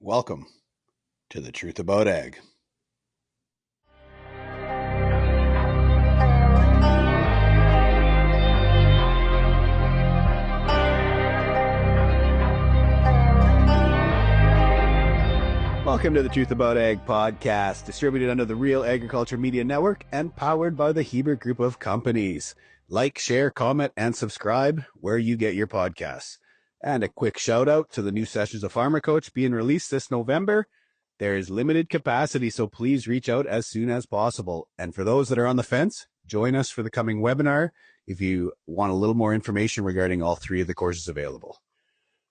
Welcome to the Truth About Ag. Welcome to the Truth About Ag podcast, distributed under the Real Agriculture Media Network and powered by the Hebert Group of Companies. Like, share, comment, and subscribe where you get your podcasts. And a quick shout out to the new sessions of Farmer Coach being released this November. There is limited capacity, so please reach out as soon as possible. And for those that are on the fence, join us for the coming webinar if you want a little more information regarding all three of the courses available.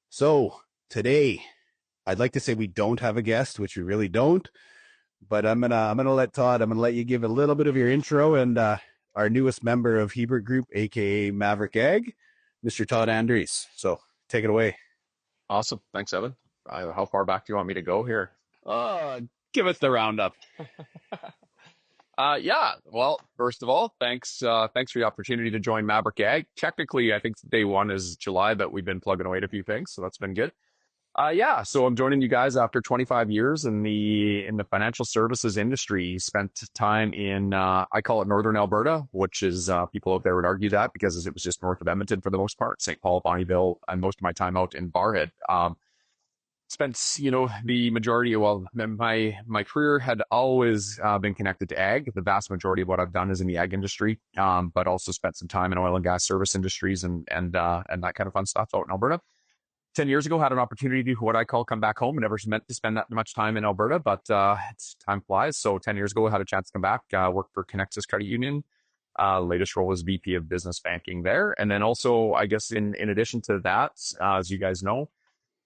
So today, I'd like to say we don't have a guest, which we really don't, but I'm gonna let Todd. I'm gonna let you give a little bit of your intro and our newest member of Hebert Group, aka Maverick Ag, Mr. Todd Andries. So take it away. Awesome, thanks, Evan. How far back do you want me to go here? Give us the roundup. Yeah. Well, first of all, thanks for the opportunity to join Maverick Ag. Technically, I think day one is July, but we've been plugging away at a few things, so that's been good. So I'm joining you guys after 25 years in the financial services industry. Spent time in I call it Northern Alberta, which is people out there would argue that because it was just north of Edmonton for the most part, St. Paul, Bonnyville, and most of my time out in Barhead. Spent the majority of my career had always been connected to ag. The vast majority of what I've done is in the ag industry, but also spent some time in oil and gas service industries and that kind of fun stuff out in Alberta. 10 years ago, had an opportunity to what I call come back home. I never meant to spend that much time in Alberta, but time flies. So 10 years ago, I had a chance to come back, work for Connexus Credit Union. Latest role was VP of Business Banking there. And then also, I guess in addition to that, as you guys know,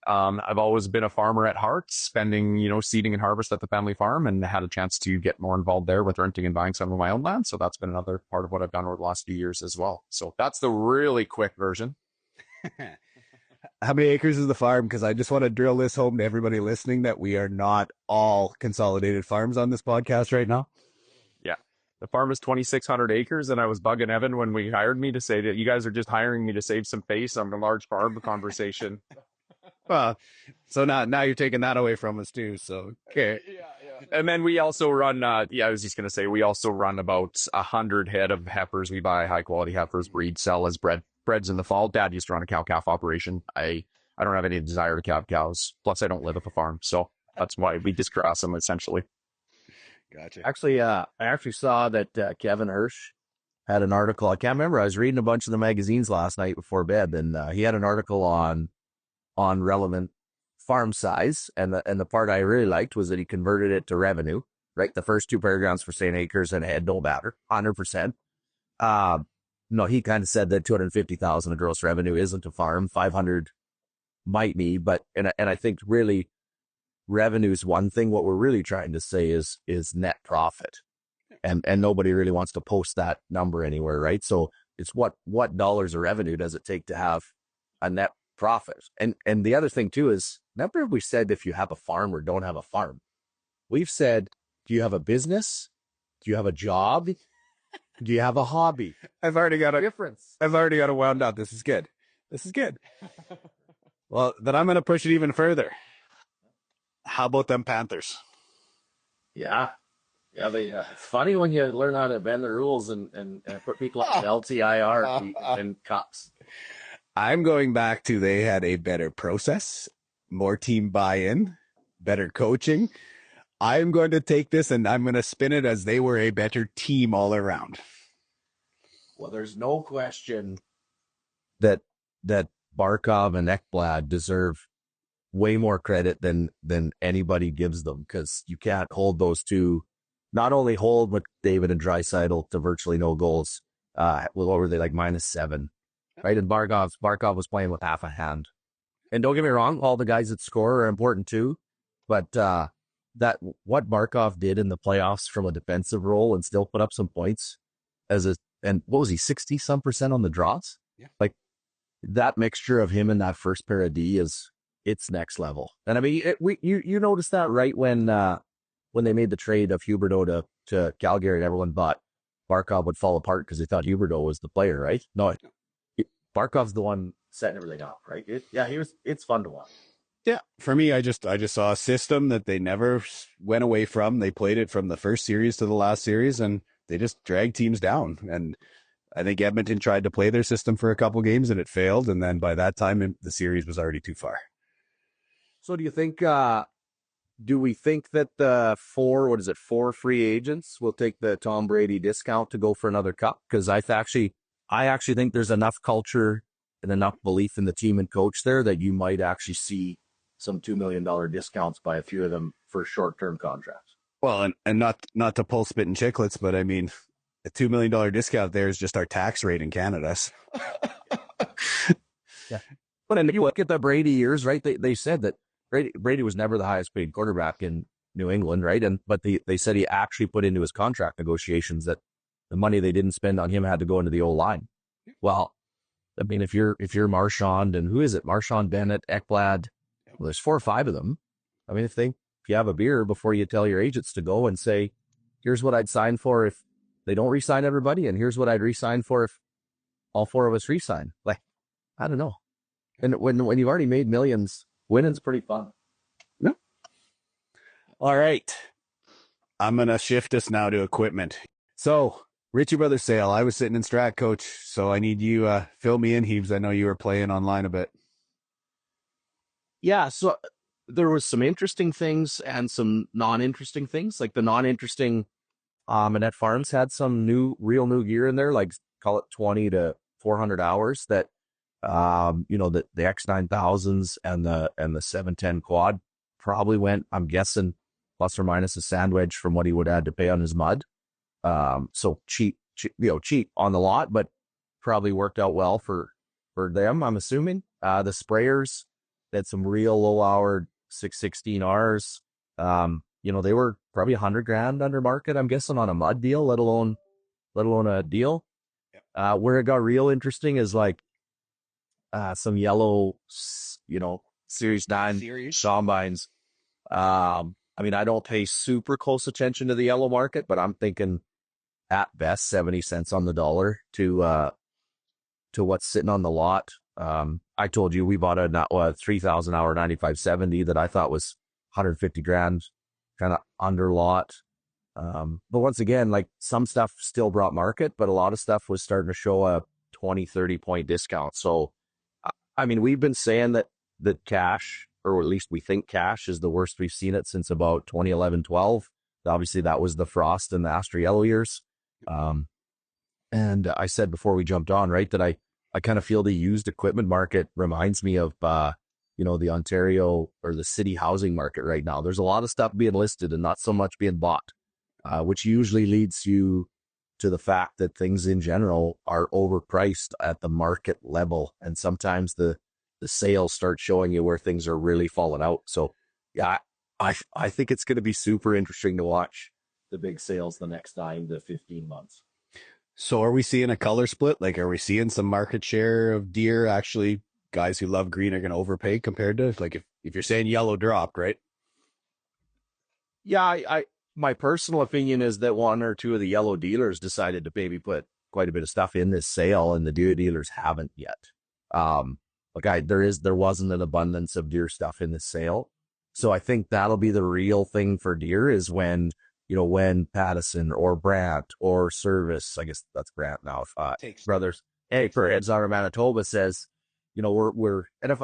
I've always been a farmer at heart, spending, seeding and harvest at the family farm, and had a chance to get more involved there with renting and buying some of my own land. So that's been another part of what I've done over the last few years as well. So that's the really quick version. How many acres is the farm? Because I just want to drill this home to everybody listening that we are not all consolidated farms on this podcast right now. Yeah. The farm is 2,600 acres, and I was bugging Evan when we hired me to say that you guys are just hiring me to save some face on the large farm conversation. Well, so now you're taking that away from us too. So, okay. Yeah. And then we also run, I was just going to say, we also run about 100 head of heifers. We buy high quality heifers, breed, sell as breads in the fall. Dad used to run a cow-calf operation. I don't have any desire to calve cows. Plus, I don't live at the farm. So that's why we just grass them essentially. Gotcha. Actually, I actually saw that Kevin Hirsch had an article. I can't remember. I was reading a bunch of the magazines last night before bed, and he had an article on relevant farm size. And the part I really liked was that he converted it to revenue, right? The first two paragraphs for saying acres and head don't matter, 100%. No, he kind of said that 250,000 of gross revenue isn't a farm. 500 might be, but, and I think really revenue is one thing. What we're really trying to say is net profit. And nobody really wants to post that number anywhere, right? So it's what dollars of revenue does it take to have a net profit? And the other thing too is, never have we said if you have a farm or don't have a farm. We've said, do you have a business? Do you have a job? Do you have a hobby? I've already got a wound up. This is good. Well, then I'm going to push it even further. How about them Panthers? Yeah. It's funny when you learn how to bend the rules and put people on LTIR and cups. I'm going back to they had a better process, more team buy-in, better coaching. I'm going to take this and I'm going to spin it as they were a better team all around. Well, there's no question that Barkov and Ekblad deserve way more credit than anybody gives them, because you can't hold those two. Not only hold McDavid and Draisaitl to virtually no goals. What were they, like -7, right? And Barkov was playing with half a hand. And don't get me wrong, all the guys that score are important too, but that what Barkov did in the playoffs from a defensive role and still put up some points and what was he, 60% on the draws? Yeah. Like that mixture of him and that first pair of D it's next level. And I mean, you noticed that right when they made the trade of Huberdeau to Calgary, and everyone thought Barkov would fall apart because they thought Huberdeau was the player, right? No, Barkov's the one setting everything up, right? It's fun to watch. Yeah, for me, I just saw a system that they never went away from. They played it from the first series to the last series, and they just dragged teams down. And I think Edmonton tried to play their system for a couple games, and it failed. And then by that time, the series was already too far. So do you think, do we think that the four free agents will take the Tom Brady discount to go for another cup? Because I actually think there's enough culture and enough belief in the team and coach there that you might actually see some $2 million discounts by a few of them for short-term contracts. Well, and not to pull spit and chicklets, but I mean, a $2 million discount there is just our tax rate in Canada. Yeah. But if you look at the Brady years, right, they said that Brady was never the highest paid quarterback in New England, right? But they said he actually put into his contract negotiations that the money they didn't spend on him had to go into the O-line. Well, I mean, if you're Marchand and who is it? Marchand, Bennett, Ekblad. Well, there's 4 or 5 of them. I mean, if you have a beer before you tell your agents to go and say, here's what I'd sign for if they don't re-sign everybody, and here's what I'd re-sign for if all 4 of us re-sign. Like, I don't know. And when you've already made millions, winning's pretty fun. No. All right. I'm going to shift us now to equipment. So, Ritchie Brothers sale. I was sitting in Strat, Coach, so I need you fill me in, Heaves. I know you were playing online a bit. Yeah, so there was some interesting things and some non-interesting things. Like the non-interesting, Annette Farms had some real new gear in there, like call it 20 to 400 hours that, the X9000s and the 710 quad probably went, I'm guessing, plus or minus a sandwich from what he would have to pay on his mud. So cheap on the lot, but probably worked out well for them, I'm assuming. The sprayers, they had some real low hour 616Rs. They were probably $100,000 under market, I'm guessing, on a mud deal, let alone a deal. Yep. Where it got real interesting is like some yellow, Series 9 combines. I mean, I don't pay super close attention to the yellow market, but I'm thinking at best 70 cents on the dollar to what's sitting on the lot. I told you we bought a 3,000 hour 9570 that I thought was $150,000, kind of under lot. But once again, like some stuff still brought market, but a lot of stuff was starting to show a 20, 30 point discount. So, I mean, we've been saying that cash, or at least we think cash, is the worst we've seen it since about 2011, 12. Obviously, that was the Frost and the Astra Yellow years. And I said before we jumped on, right, that I kind of feel the used equipment market reminds me of, the Ontario or the city housing market right now. There's a lot of stuff being listed and not so much being bought, which usually leads you to the fact that things in general are overpriced at the market level. And sometimes the sales start showing you where things are really falling out. So yeah, I think it's going to be super interesting to watch the big sales the next 9 to 15 months. So are we seeing a color split? Like, are we seeing some market share of deer? Actually, guys who love green are going to overpay compared to, like, if you're saying yellow dropped, right? Yeah, my personal opinion is that 1 or 2 of the yellow dealers decided to maybe put quite a bit of stuff in this sale, and the deer dealers haven't yet. There wasn't an abundance of deer stuff in this sale. So I think that'll be the real thing for deer is when Pattison or Brandt or Service, I guess that's Brandt now, Brothers, for Edzar Manitoba says, we're, and if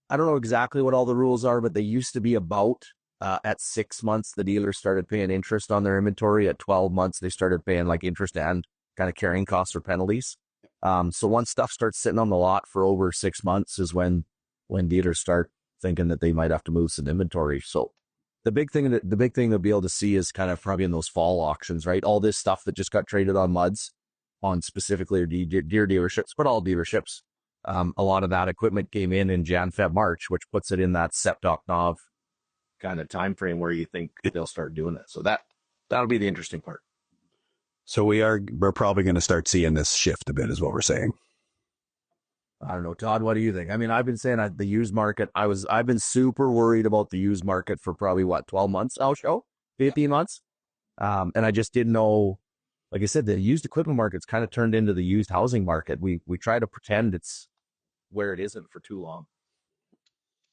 I don't know exactly what all the rules are, but they used to be about, at 6 months, the dealers started paying interest on their inventory. At 12 months, they started paying like interest and kind of carrying costs or penalties. So once stuff starts sitting on the lot for over 6 months is when dealers start thinking that they might have to move some inventory. So the big thing to be able to see is kind of probably in those fall auctions, right? All this stuff that just got traded on muds, on specifically deer dealerships, but all dealerships. A lot of that equipment came in Jan, Feb, March, which puts it in that Sept-October kind of time frame where you think they'll start doing it. So that'll be the interesting part. So we're probably going to start seeing this shift a bit, is what we're saying. I don't know, Todd, what do you think? I mean, I've been saying the used market, I've been super worried about the used market for probably 12 months, 15 months. And I just didn't know, like I said, the used equipment market's kind of turned into the used housing market. We try to pretend it's where it isn't for too long.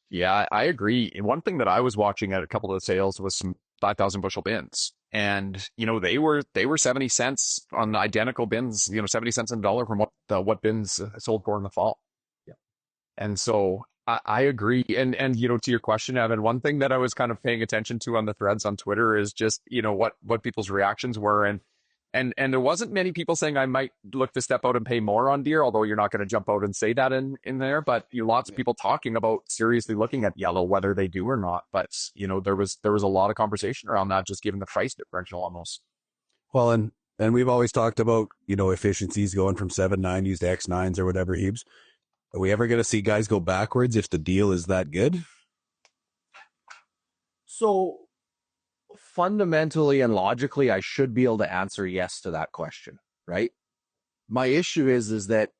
Yeah, I agree. And one thing that I was watching at a couple of the sales was some 5,000 bushel bins. And, they were 70 cents on identical bins, 70 cents in a dollar from what bins sold for in the fall. Yeah. And so I agree. And, to your question, Evan, one thing that I was kind of paying attention to on the threads on Twitter is just, what people's reactions were. And there wasn't many people saying I might look to step out and pay more on deer, although you're not going to jump out and say that in there. But lots of people talking about seriously looking at yellow, whether they do or not. But there was a lot of conversation around that, just given the price differential almost. Well, and we've always talked about, efficiencies going from 790s to X9s or whatever heaps. Are we ever going to see guys go backwards if the deal is that good? So fundamentally and logically, I should be able to answer yes to that question, right? My issue is that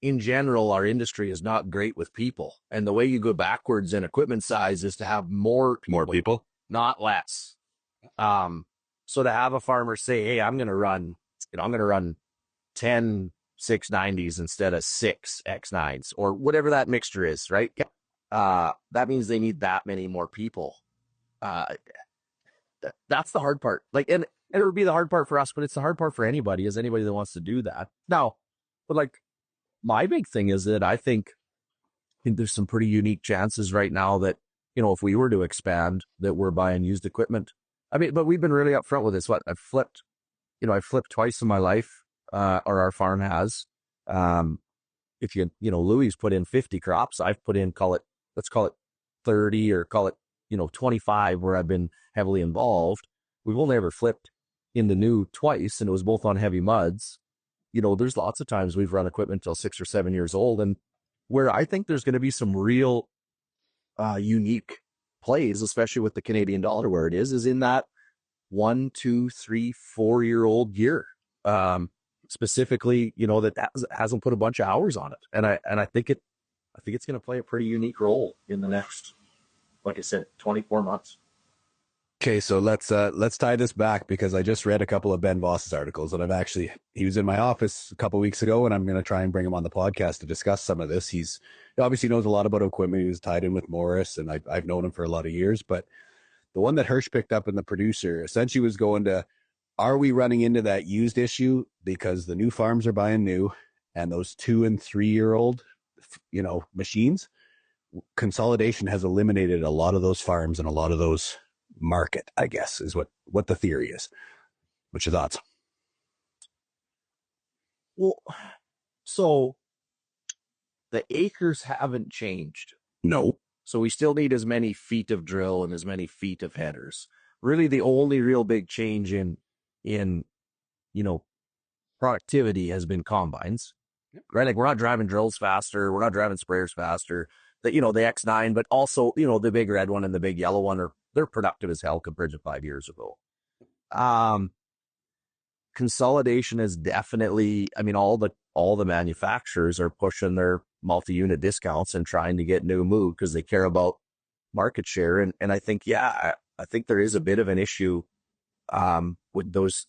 in general, our industry is not great with people. And the way you go backwards in equipment size is to have more people, not less. So to have a farmer say, hey, I'm going to run 10 690s instead of 6 X9s or whatever that mixture is, right? That means they need that many more people. That's the hard part. And it would be the hard part for us, but it's the hard part for anybody that wants to do that. Now, but my big thing is that I think there's some pretty unique chances right now that, if we were to expand, that we're buying used equipment. I mean, but we've been really upfront with this. I've flipped twice in my life, or our farm has. If Louis put in 50 crops, I've put in, let's call it 30 or call it, 25 where I've been heavily involved. We've only ever flipped into new twice, and it was both on heavy muds. There's lots of times we've run equipment till 6 or 7 years old, and where I think there's going to be some real unique plays, especially with the Canadian dollar where it is in that 1, 2, 3, 4-year-old gear. Specifically, that hasn't put a bunch of hours on it. And I think it's going to play a pretty unique role in the next, like I said, 24 months. Okay, so let's tie this back, because I just read a couple of Ben Voss's articles, and he was in my office a couple of weeks ago, and I'm going to try and bring him on the podcast to discuss some of this. He obviously knows a lot about equipment. He was tied in with Morris, and I've known him for a lot of years. But the one that Hirsch picked up in the producer essentially was going to, are we running into that used issue because the new farms are buying new, and those 2 and 3-year-old, machines, consolidation has eliminated a lot of those farms and a lot of those market, I guess, is what the theory is. What's your thoughts? Well, so the acres haven't changed. No. So we still need as many feet of drill and as many feet of headers. Really, the only real big change in productivity has been combines. Yep. Right? We're not driving drills faster. We're not driving sprayers faster. The X9, but also, the big red one and the big yellow one they're productive as hell compared to 5 years ago. Consolidation is definitely, all the manufacturers are pushing their multi-unit discounts and trying to get new move because they care about market share. And I think, I think there is a bit of an issue with those,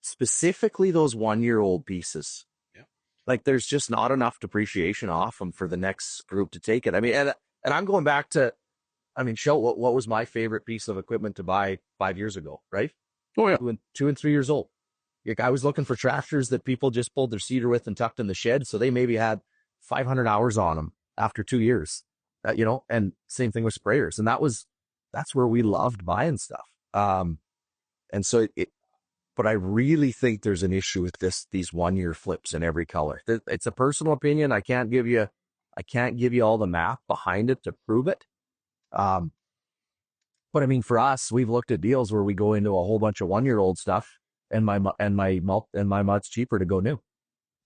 specifically those 1-year-old pieces. Yeah. There's just not enough depreciation off them for the next group to take it. And I'm going back to, Shel, what was my favorite piece of equipment to buy 5 years ago, right? Oh, yeah. 2 and 3 years old. I was looking for tractors that people just pulled their cedar with and tucked in the shed. So they maybe had 500 hours on them after 2 years, and same thing with sprayers. And that's where we loved buying stuff. And so but I really think there's an issue with these 1-year flips in every color. It's a personal opinion. I can't give you all the math behind it to prove it. But for us, we've looked at deals where we go into a whole bunch of 1-year-old stuff, and my mud's cheaper to go new.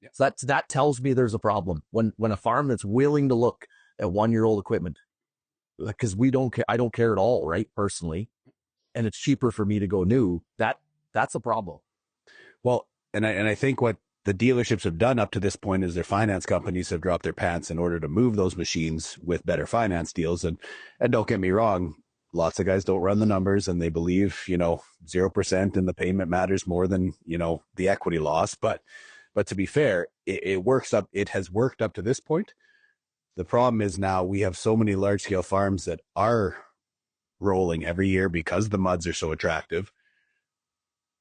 Yeah. So that tells me there's a problem when a farm that's willing to look at 1-year-old equipment, because I don't care at all, right? Personally, and it's cheaper for me to go new. That's a problem. Well, and I think what the dealerships have done up to this point is their finance companies have dropped their pants in order to move those machines with better finance deals. And don't get me wrong, lots of guys don't run the numbers, and they believe, 0% and the payment matters more than, the equity loss. But to be fair, it has worked up to this point. The problem is now we have so many large scale farms that are rolling every year because the muds are so attractive.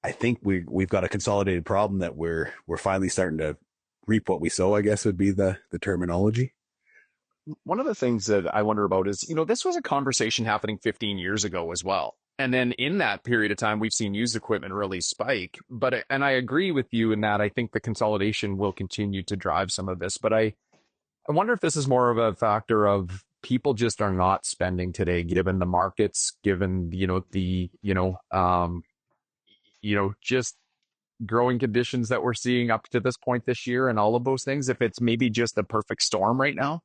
I think we've got a consolidated problem that we're finally starting to reap what we sow, I guess would be the terminology. One of the things that I wonder about is, this was a conversation happening 15 years ago as well. And then in that period of time, we've seen used equipment really spike. And I agree with you in that I think the consolidation will continue to drive some of this. But I wonder if this is more of a factor of people just are not spending today, given the markets, given, just growing conditions that we're seeing up to this point this year and all of those things. If it's maybe just a perfect storm right now.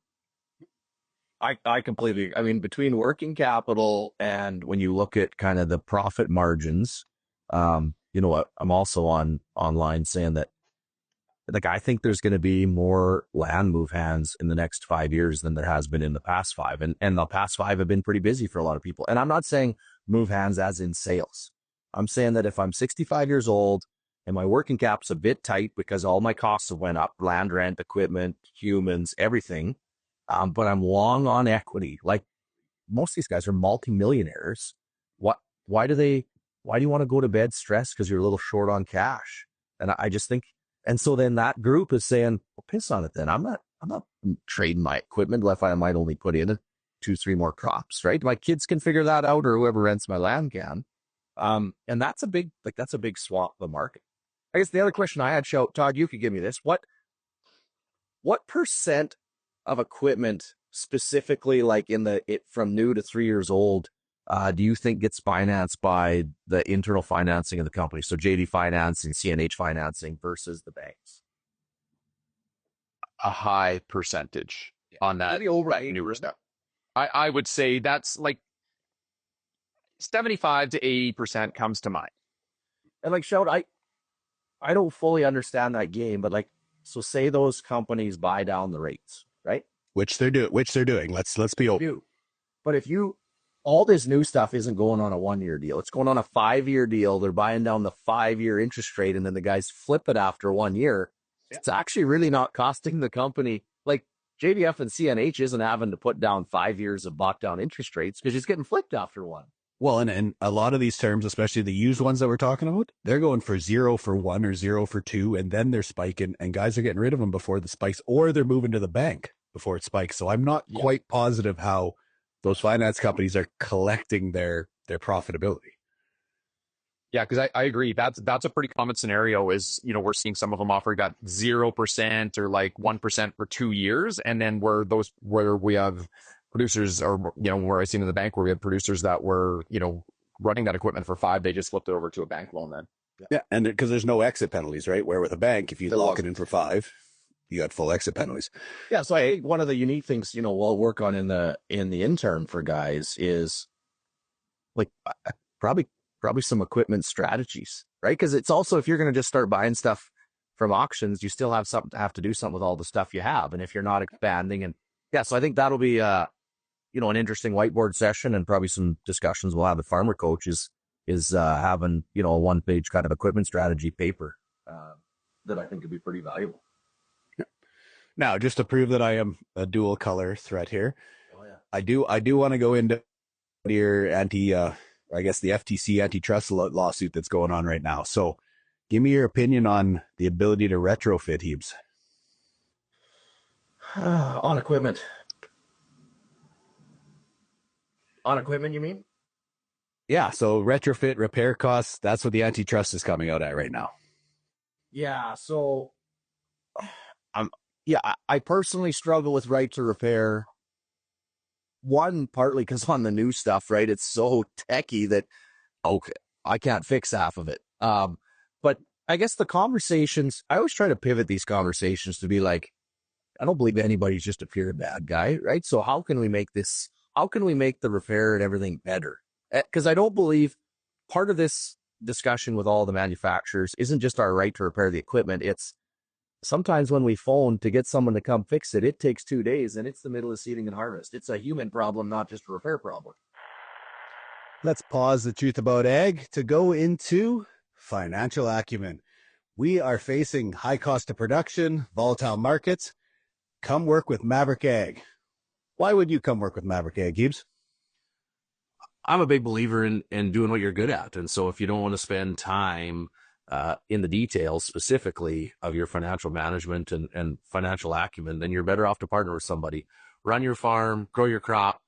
I completely, I mean, between working capital and when you look at kind of the profit margins, what I'm also online saying that, like, I think there's going to be more land move hands in the next 5 years than there has been in the past 5. And the past 5 have been pretty busy for a lot of people. And I'm not saying move hands as in sales. I'm saying that if I'm 65 years old and my working cap's a bit tight because all my costs have went up, land rent, equipment, humans, everything, but I'm long on equity. Like, most of these guys are multimillionaires. Why do you want to go to bed stressed because you're a little short on cash? And I just think, and so then that group is saying, well, piss on it then. I'm not trading my equipment if I might only put in 2-3 more crops, right? My kids can figure that out, or whoever rents my land can. And that's a big swamp of the market. I guess the other question I had, Todd, you could give me this. What percent of equipment specifically, like from new to 3 years old, do you think gets financed by the internal financing of the company? So JD financing, CNH financing versus the banks? A high percentage on that newer stuff. I would say that's like 75 to 80% comes to mind. And like, Shout, I don't fully understand that game, but like, so say those companies buy down the rates, right? Which they're doing. Let's be open. But if all this new stuff isn't going on a 1-year deal, it's going on a 5-year deal. They're buying down the 5-year interest rate, and then the guys flip it after 1 year. Yeah. It's actually really not costing the company. Like, JDF and CNH isn't having to put down 5 years of bought down interest rates because it's getting flipped after 1. Well, and a lot of these terms, especially the used ones that we're talking about, they're going for 0 for 1 or 0 for 2, and then they're spiking, and guys are getting rid of them before the spikes, or they're moving to the bank before it spikes. So I'm not quite positive how those finance companies are collecting their profitability. Yeah, because I agree. That's a pretty common scenario is, we're seeing some of them offering that 0% or like 1% for 2 years. And then where we have producers, or, where I've seen in the bank where we have producers that were, running that equipment for 5, they just flipped it over to a bank loan then. Yeah. And because there's no exit penalties, right? Where with a bank, if you lock it in for 5, you got full exit penalties. Yeah. So I think one of the unique things, we'll work on in the intern for guys is like probably some equipment strategies, right? Because it's also, if you're going to just start buying stuff from auctions, you still have to do something with all the stuff you have. And if you're not expanding, and so I think that'll be, an interesting whiteboard session, and probably some discussions we'll have with farmer coaches is having, a 1-page kind of equipment strategy paper that I think could be pretty valuable. Now, just to prove that I am a dual color threat here, I do want to go into your I guess the FTC antitrust lawsuit that's going on right now. So give me your opinion on the ability to retrofit heaps. On equipment. On equipment, you mean? Yeah, so retrofit, repair costs, that's what the antitrust is coming out at right now. Yeah, so I personally struggle with right to repair. One, partly because on the new stuff, right, it's so techy that, okay, I can't fix half of it. But I guess the conversations, I always try to pivot these conversations to be like, I don't believe anybody's just a pure bad guy, right? So how can we make the repair and everything better? Because I don't believe part of this discussion with all the manufacturers isn't just our right to repair the equipment. It's sometimes when we phone to get someone to come fix it, it takes 2 days, and it's the middle of seeding and harvest. It's a human problem, not just a repair problem. Let's pause the truth about ag to go into financial acumen. We are facing high cost of production, volatile markets. Come work with Maverick Ag. Why would you come work with Maverick Ag, Gibbs? I'm a big believer in doing what you're good at. And so if you don't want to spend time in the details specifically of your financial management and financial acumen, then you're better off to partner with somebody. Run your farm, grow your crop,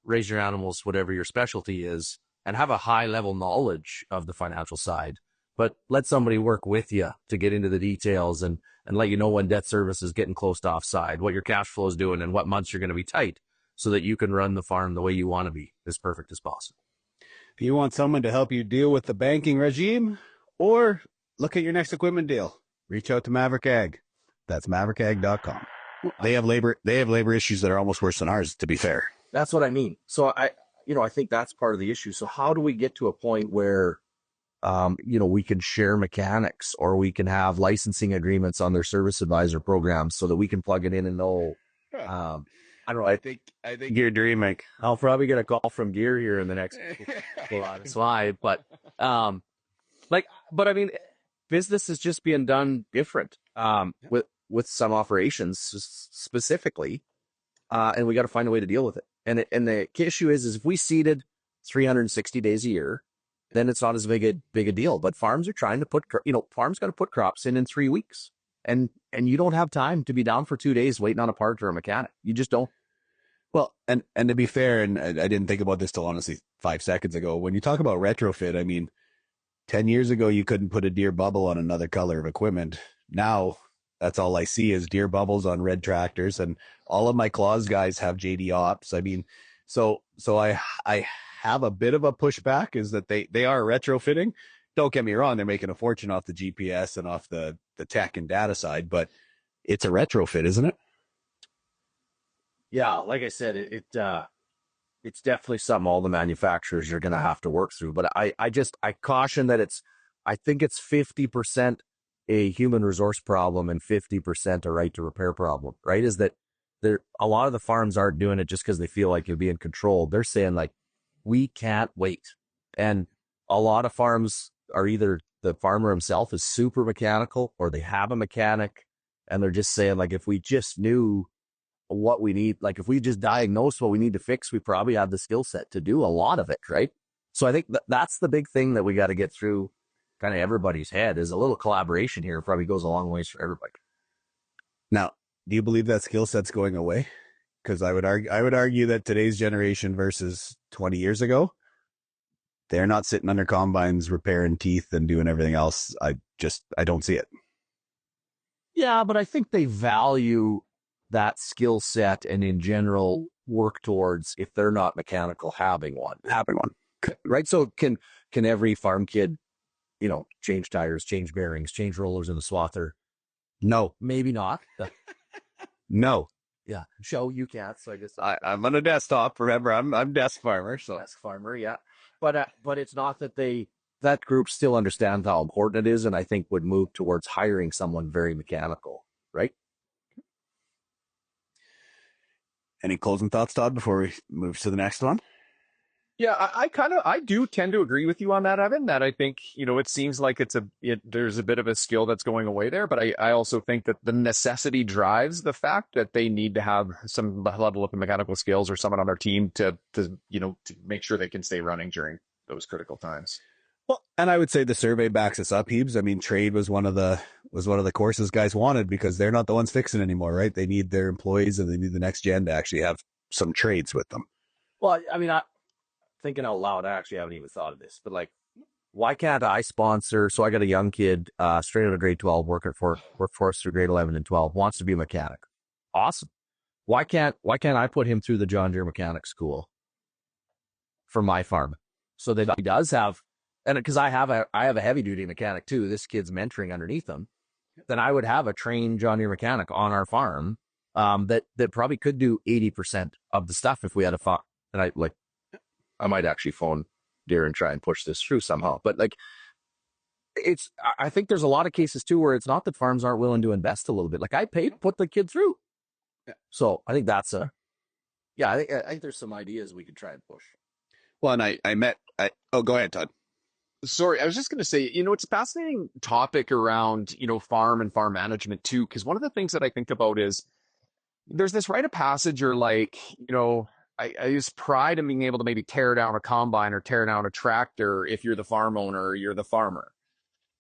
raise your animals, whatever your specialty is, and have a high level knowledge of the financial side. But let somebody work with you to get into the details and let you know when debt service is getting close to offside, what your cash flow is doing, and what months you're going to be tight, so that you can run the farm the way you want to be, as perfect as possible. Do you want someone to help you deal with the banking regime or look at your next equipment deal? Reach out to Maverick Ag. That's maverickag.com. They have labor issues that are almost worse than ours, to be fair. That's what I mean. So I think that's part of the issue. So how do we get to a point where, we can share mechanics, or we can have licensing agreements on their service advisor programs so that we can plug it in and know, I don't know. I think you're dreaming. I'll probably get a call from Gear here in the next slide, but I mean, business is just being done different, with some operations specifically, and we got to find a way to deal with it. And the issue is if we seeded 360 days a year, then it's not as big a deal. But farms are trying to farms got to put crops in 3 weeks, and you don't have time to be down for 2 days waiting on a part or a mechanic. You just don't. Well, and to be fair, and I didn't think about this till honestly 5 seconds ago. When you talk about retrofit, I mean, 10 years ago, you couldn't put a deer bubble on another color of equipment. Now, that's all I see is deer bubbles on red tractors, and all of my claws guys have JD Ops. I mean, so I have a bit of a pushback is that they are retrofitting. Don't get me wrong, they're making a fortune off the GPS and off the tech and data side, but it's a retrofit, isn't it? Yeah, like I said, it's definitely something all the manufacturers are going to have to work through. But I caution that I think it's 50% a human resource problem and 50% a right to repair problem, right? Is that a lot of the farms aren't doing it just because they feel like you're being controlled. They're saying like, we can't wait. And a lot of farms are either the farmer himself is super mechanical, or they have a mechanic, and they're just saying like, if we just knew what we need, like if we just diagnose what we need to fix, we probably have the skill set to do a lot of it, right? So I think that's the big thing that we got to get through kind of everybody's head, is a little collaboration here probably goes a long ways for everybody. Now, do you believe that skill set's going away? Because I would argue that today's generation versus 20 years ago, they're not sitting under combines repairing teeth and doing everything else. I don't see it. Yeah, but I think they value that skill set, and in general work towards, if they're not mechanical, having one. Right? So can every farm kid, change tires, change bearings, change rollers in the swather? No. Maybe not. No. Yeah. Show you can't. So I guess I'm on a desktop. Remember, I'm desk farmer. So desk farmer. Yeah. But it's not that that group still understands how important it is, and I think would move towards hiring someone very mechanical. Right. Any closing thoughts, Todd, before we move to the next one? Yeah, I do tend to agree with you on that, Evan, that I think, it seems like there's a bit of a skill that's going away there, but I also think that the necessity drives the fact that they need to have some level of mechanical skills or someone on their team to make sure they can stay running during those critical times. Well, and I would say the survey backs us up, Heebs. I mean, trade was one of the courses guys wanted, because they're not the ones fixing anymore, right? They need their employees and they need the next gen to actually have some trades with them. Well, I mean, thinking out loud, I actually haven't even thought of this, but like, why can't I sponsor? So I got a young kid, straight out of grade 12, working for us through grade 11 and 12, wants to be a mechanic. Awesome. Why can't I put him through the John Deere mechanic school for my farm, so that he does have, and because I have a heavy duty mechanic too, this kid's mentoring underneath him, then I would have a trained John Deere mechanic on our farm, that probably could do 80% of the stuff if we had a farm. And I might actually phone Deere and try and push this through somehow. But I think there's a lot of cases too where it's not that farms aren't willing to invest a little bit. Like, I paid to put the kid through. Yeah. So I think I think there's some ideas we could try and push. Well, and go ahead, Todd. Sorry, I was just going to say, it's a fascinating topic around, farm and farm management too, because one of the things that I think about is, there's this rite of passage or like, I use pride in being able to maybe tear down a combine or tear down a tractor if you're the farm owner or you're the farmer.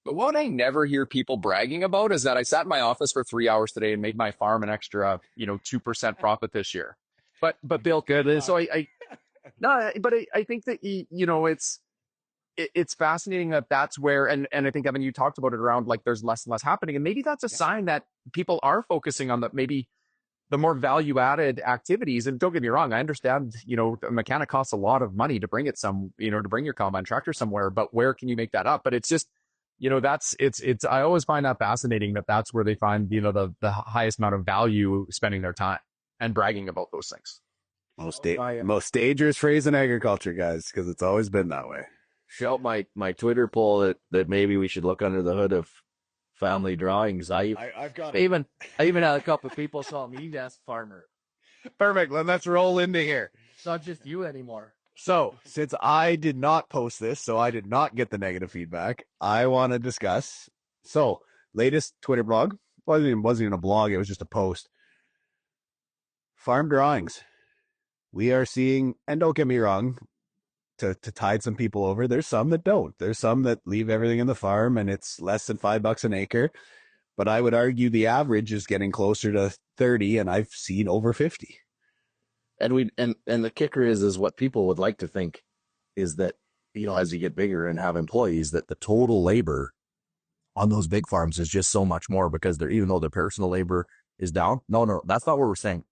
But what I never hear people bragging about is that I sat in my office for 3 hours today and made my farm an extra, 2% profit this year. But Bill, Good. so I think that, it's fascinating that that's where, and I think, Evan, you talked about it around like there's less and less happening. And maybe that's a sign that people are focusing on maybe the more value added activities. And don't get me wrong, I understand, a mechanic costs a lot of money to bring it to bring your combine tractor somewhere, but where can you make that up? But it's just, I always find that fascinating that that's where they find, the highest amount of value spending their time and bragging about those things. Most dangerous phrase in agriculture, guys, because it's always been that way. Shout my Twitter poll that maybe we should look under the hood of Family Drawings. I've got I even had a couple of people call me desk farmer. Perfect. Let's roll into here. It's not just you anymore. So, since I did not post this, so I did not get the negative feedback, I want to discuss. So, latest Twitter blog. Well, it wasn't even a blog. It was just a post. Farm drawings. We are seeing, and don't get me wrong, to tide some people over, there's some that don't. There's some that leave everything in the farm and it's less than $5 an acre. But I would argue the average is getting closer to 30, and I've seen over 50. And the kicker is what people would like to think is that, as you get bigger and have employees, that the total labor on those big farms is just so much more because even though the personal labor is down. No, that's not what we're saying.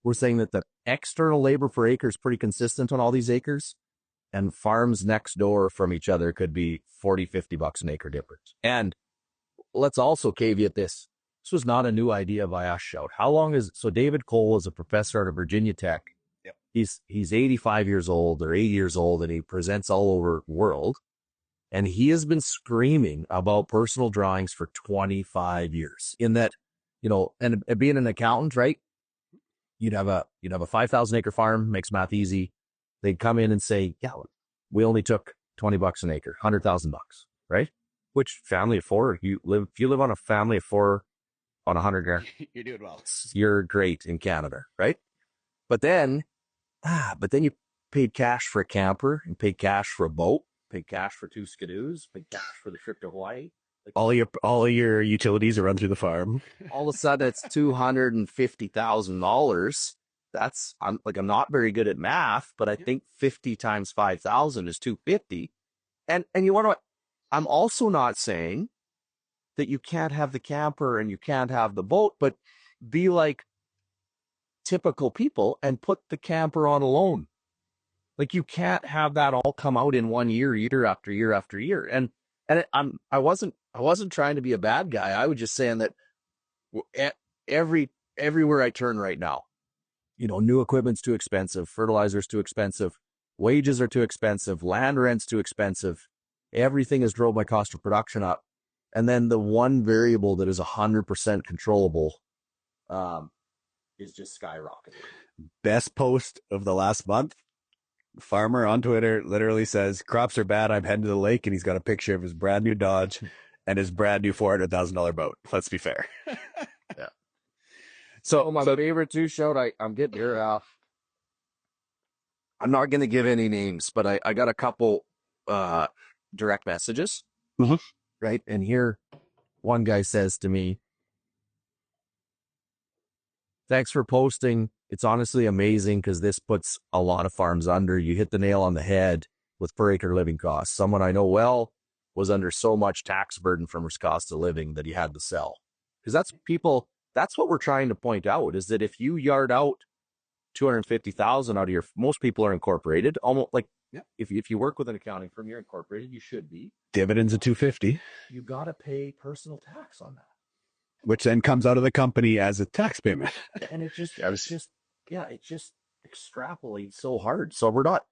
We're saying that the external labor per acre is pretty consistent on all these acres, and farms next door from each other could be $40-50 an acre difference. And let's also caveat this. This was not a new idea by us, Shout. So David Cole is a professor out of Virginia Tech. Yep. He's 85 years old or 80 years old, and he presents all over the world. And he has been screaming about personal drawings for 25 years in that, and being an accountant, right? You'd have a 5,000 acre farm, makes math easy. They'd come in and say, yeah, we only took $20 an acre, $100,000, right? Which family of four, if you live on a family of four on 100 grand, You're doing well. you're great in Canada, right? But then you paid cash for a camper and paid cash for a boat, paid cash for 2 skidoos, paid cash for the trip to Hawaii. Like, all your utilities are run through the farm. All of a sudden it's $250,000. I'm not very good at math, but I think 50 times 5,000 is 250. And you want to, I'm also not saying that you can't have the camper and you can't have the boat, but be like typical people and put the camper on a loan. Like you can't have that all come out in 1 year, year after year after year. And I wasn't trying to be a bad guy. I was just saying that everywhere I turn right now, new equipment's too expensive, fertilizer's too expensive, wages are too expensive, land rent's too expensive. Everything has drove my cost of production up. And then the one variable that is 100% controllable is just skyrocketing. Best post of the last month. Farmer on Twitter literally says, crops are bad, I'm heading to the lake, and he's got a picture of his brand new Dodge and his brand new $400,000 boat. Let's be fair. Yeah. So my favorite too, Shout, I'm getting here. I'm not going to give any names, but I got a couple direct messages, right? And here, one guy says to me, thanks for posting. It's honestly amazing because this puts a lot of farms under. You hit the nail on the head with per acre living costs. Someone I know well was under so much tax burden from his cost of living that he had to sell. Because that's what we're trying to point out, is that if you yard out 250,000 out of most people are incorporated, almost like if you work with an accounting firm, you're incorporated, you should be. Dividends of 250. You got to pay personal tax on that. Which then comes out of the company as a tax payment. And it just extrapolates so hard. So we're not,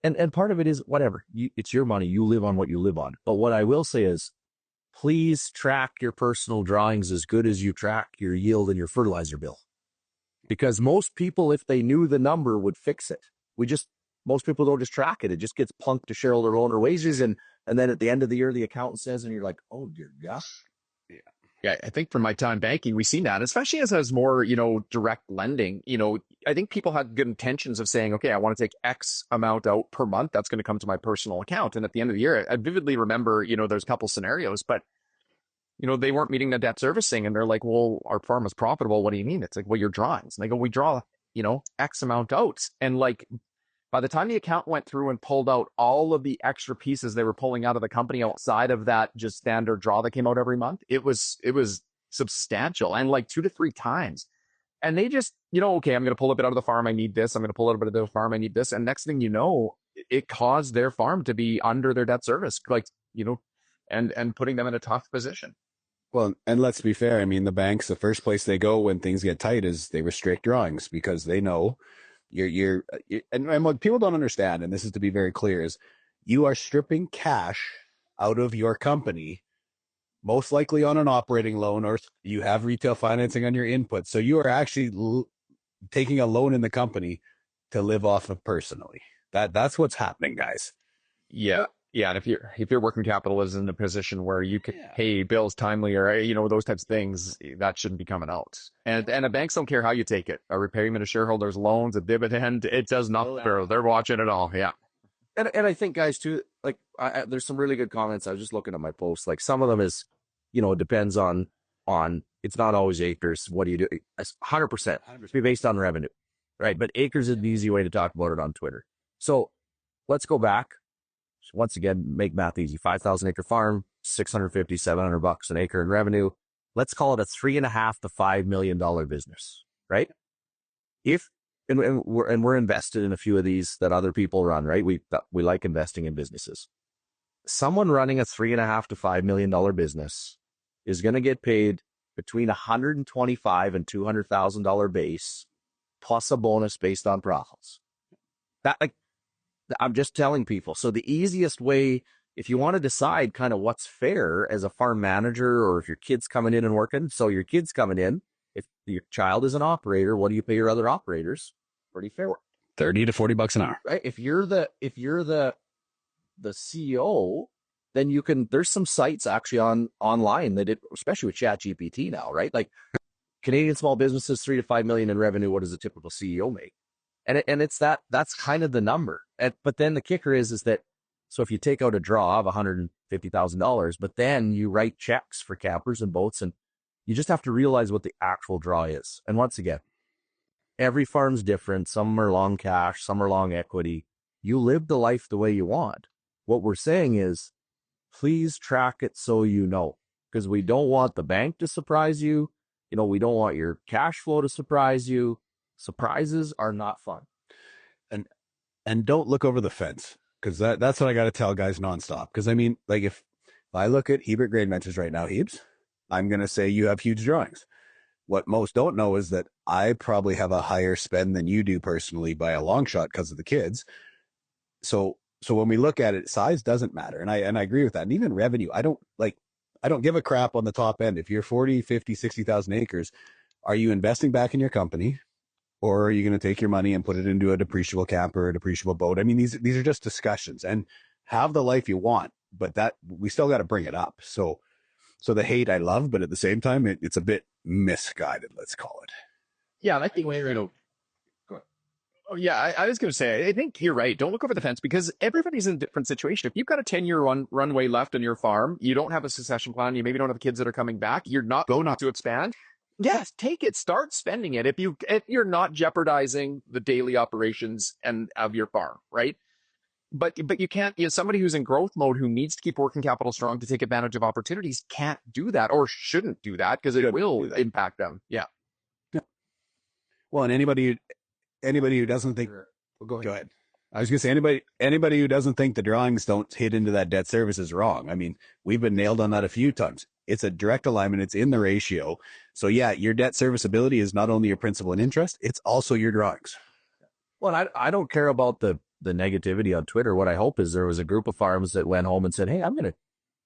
and part of it is whatever, it's your money. You live on what you live on. But what I will say is, please track your personal drawings as good as you track your yield and your fertilizer bill. Because most people, if they knew the number, would fix it. Most people don't just track it. It just gets plunked to shareholder owner wages. And then at the end of the year, the accountant says, and you're like, oh dear God. Yeah. Yeah, I think from my time banking, we've seen that, especially as more, direct lending. I think people had good intentions of saying, okay, I want to take X amount out per month. That's going to come to my personal account. And at the end of the year, I vividly remember, there's a couple scenarios, but, they weren't meeting the debt servicing. And they're like, well, our farm is profitable. What do you mean? It's like, well, your drawings. And they go, we draw, X amount out. And like, by the time the account went through and pulled out all of the extra pieces they were pulling out of the company outside of that just standard draw that came out every month, it was substantial, and like 2 to 3 times. And they just, okay, I'm going to pull a bit out of the farm. I need this. I'm going to pull a little bit of the farm. I need this. And next thing you know, it caused their farm to be under their debt service, like, and putting them in a tough position. Well, and let's be fair. I mean, the banks, the first place they go when things get tight is they restrict drawings because they know and what people don't understand, and this is to be very clear, is you are stripping cash out of your company, most likely on an operating loan, or you have retail financing on your input. So you are actually taking a loan in the company to live off of personally. That's what's happening, guys. Yeah. Yeah. And if your working capital is in a position where you can pay bills timely or, those types of things, that shouldn't be coming out. And the banks don't care how you take it. A repayment of shareholders' loans, a dividend, it does not matter. They're watching it all. Yeah. And I think, guys, too, like, there's some really good comments. I was just looking at my posts. Like, some of them is, it depends on, it's not always acres. What do you do? 100%. It's be based on revenue, right? But acres is the easy way to talk about it on Twitter. So let's go back. Once again, make math easy. 5,000 acre farm, $650, $700 an acre in revenue. Let's call it a $3.5 to $5 million business, right? And we're invested in a few of these that other people run, right? We like investing in businesses. Someone running a $3.5 to $5 million business is going to get paid between $125,000 and $200,000 base, plus a bonus based on profits. I'm just telling people. So the easiest way, if you want to decide kind of what's fair as a farm manager, or if your kid's coming in and working, so your kid's coming in, if your child is an operator, what do you pay your other operators? Pretty fair. 30 to 40 bucks an hour. Right? If you're the CEO, then you can, there's some sites actually online that especially with ChatGPT now, right? Like Canadian small businesses, 3 to 5 million in revenue. What does a typical CEO make? And it's that's kind of the number. But then the kicker is that, so if you take out a draw of $150,000, but then you write checks for campers and boats, and you just have to realize what the actual draw is. And once again, every farm's different. Some are long cash, some are long equity. You live the life the way you want. What we're saying is, please track it so you know, because we don't want the bank to surprise you. We don't want your cash flow to surprise you. Surprises are not fun. And don't look over the fence, because that's what I got to tell guys nonstop. Because I mean, like if I look at Hebert Grain Ventures right now, Hebes, I'm going to say you have huge drawings. What most don't know is that I probably have a higher spend than you do personally by a long shot because of the kids. So when we look at it, size doesn't matter. And I agree with that. And even revenue, I don't give a crap on the top end. If you're 40, 50, 60,000 acres, are you investing back in your company? Or are you going to take your money and put it into a depreciable camper or a depreciable boat? I mean, these are just discussions, and have the life you want, but that we still got to bring it up. So the hate I love, but at the same time, it's a bit misguided, let's call it. Yeah, and I think go ahead. Oh yeah, I was going to say, I think you're right. Don't look over the fence, because everybody's in a different situation. If you've got a 10-year runway left on your farm, you don't have a succession plan, you maybe don't have kids that are coming back, you're not to expand. Yes, take it. Start spending it. If you're not jeopardizing the daily operations of your farm, right? But you can't. Somebody who's in growth mode, who needs to keep working capital strong to take advantage of opportunities, can't do that, or shouldn't do that, because it will impact them. Yeah. Well, and anybody who doesn't think, go ahead. I was going to say, anybody who doesn't think the drawings don't hit into that debt service is wrong. I mean, we've been nailed on that a few times. It's a direct alignment. It's in the ratio. So yeah, your debt serviceability is not only your principal and interest, it's also your drawings. Well, I don't care about the negativity on Twitter. What I hope is there was a group of farms that went home and said, hey, I'm going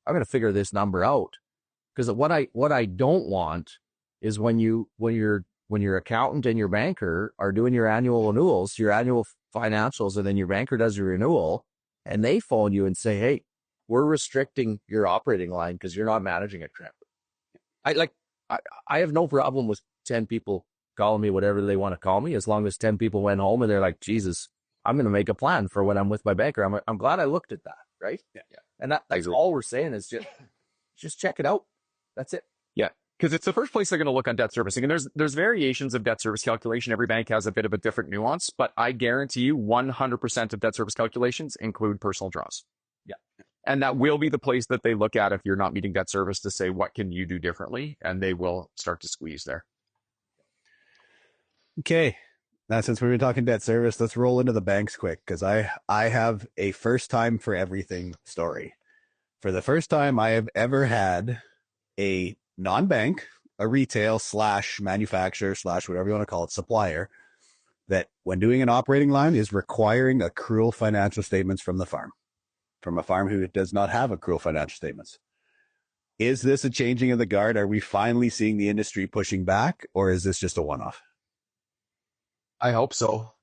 to figure this number out. Because what I don't want is when your accountant and your banker are doing your annual renewals, your annual financials, and then your banker does your renewal, and they phone you and say, hey, we're restricting your operating line because you're not managing it correctly. I I have no problem with 10 people calling me whatever they want to call me, as long as 10 people went home and they're like, Jesus, I'm going to make a plan for when I'm with my banker. I'm glad I looked at that, right? Yeah. And that's all we're saying is just check it out. That's it. Yeah. Because it's the first place they're going to look on debt servicing. And there's variations of debt service calculation. Every bank has a bit of a different nuance, but I guarantee you 100% of debt service calculations include personal draws. Yeah. And that will be the place that they look at if you're not meeting debt service to say, what can you do differently? And they will start to squeeze there. Okay. Now, since we've been talking debt service, let's roll into the banks quick, because I have a first time for everything story. For the first time I have ever had a non-bank, a retail / manufacturer / whatever you want to call it, supplier, that when doing an operating line is requiring accrual financial statements from the farm, from a farm who does not have accrual financial statements. Is this a changing of the guard? Are we finally seeing the industry pushing back, or is this just a one-off? I hope so.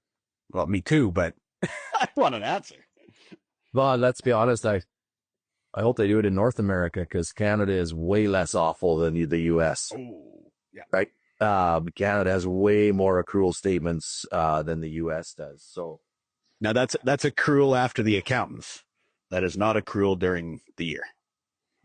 Well, me too, but I want an answer. Well, let's be honest. I hope they do it in North America, because Canada is way less awful than the U.S. Oh, yeah. Right? Canada has way more accrual statements than the U.S. does. So now that's accrual after the accountants. That is not accrual during the year.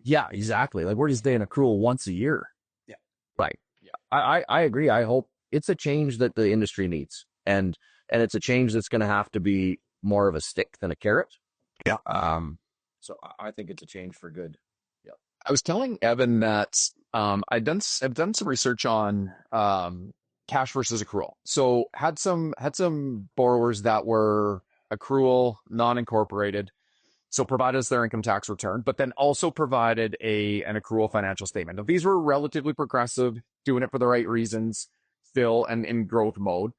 yeah, exactly. Like, we're just doing accrual once a year. Yeah. Right. Yeah. I agree. I hope it's a change that the industry needs, and it's a change that's going to have to be more of a stick than a carrot. Yeah. So I think it's a change for good. Yeah. I was telling Evan that I've done some research on cash versus accrual. So had some borrowers that were accrual, non-incorporated, so provided us their income tax return, but then also provided an accrual financial statement. Now, these were relatively progressive, doing it for the right reasons, still and in growth mode.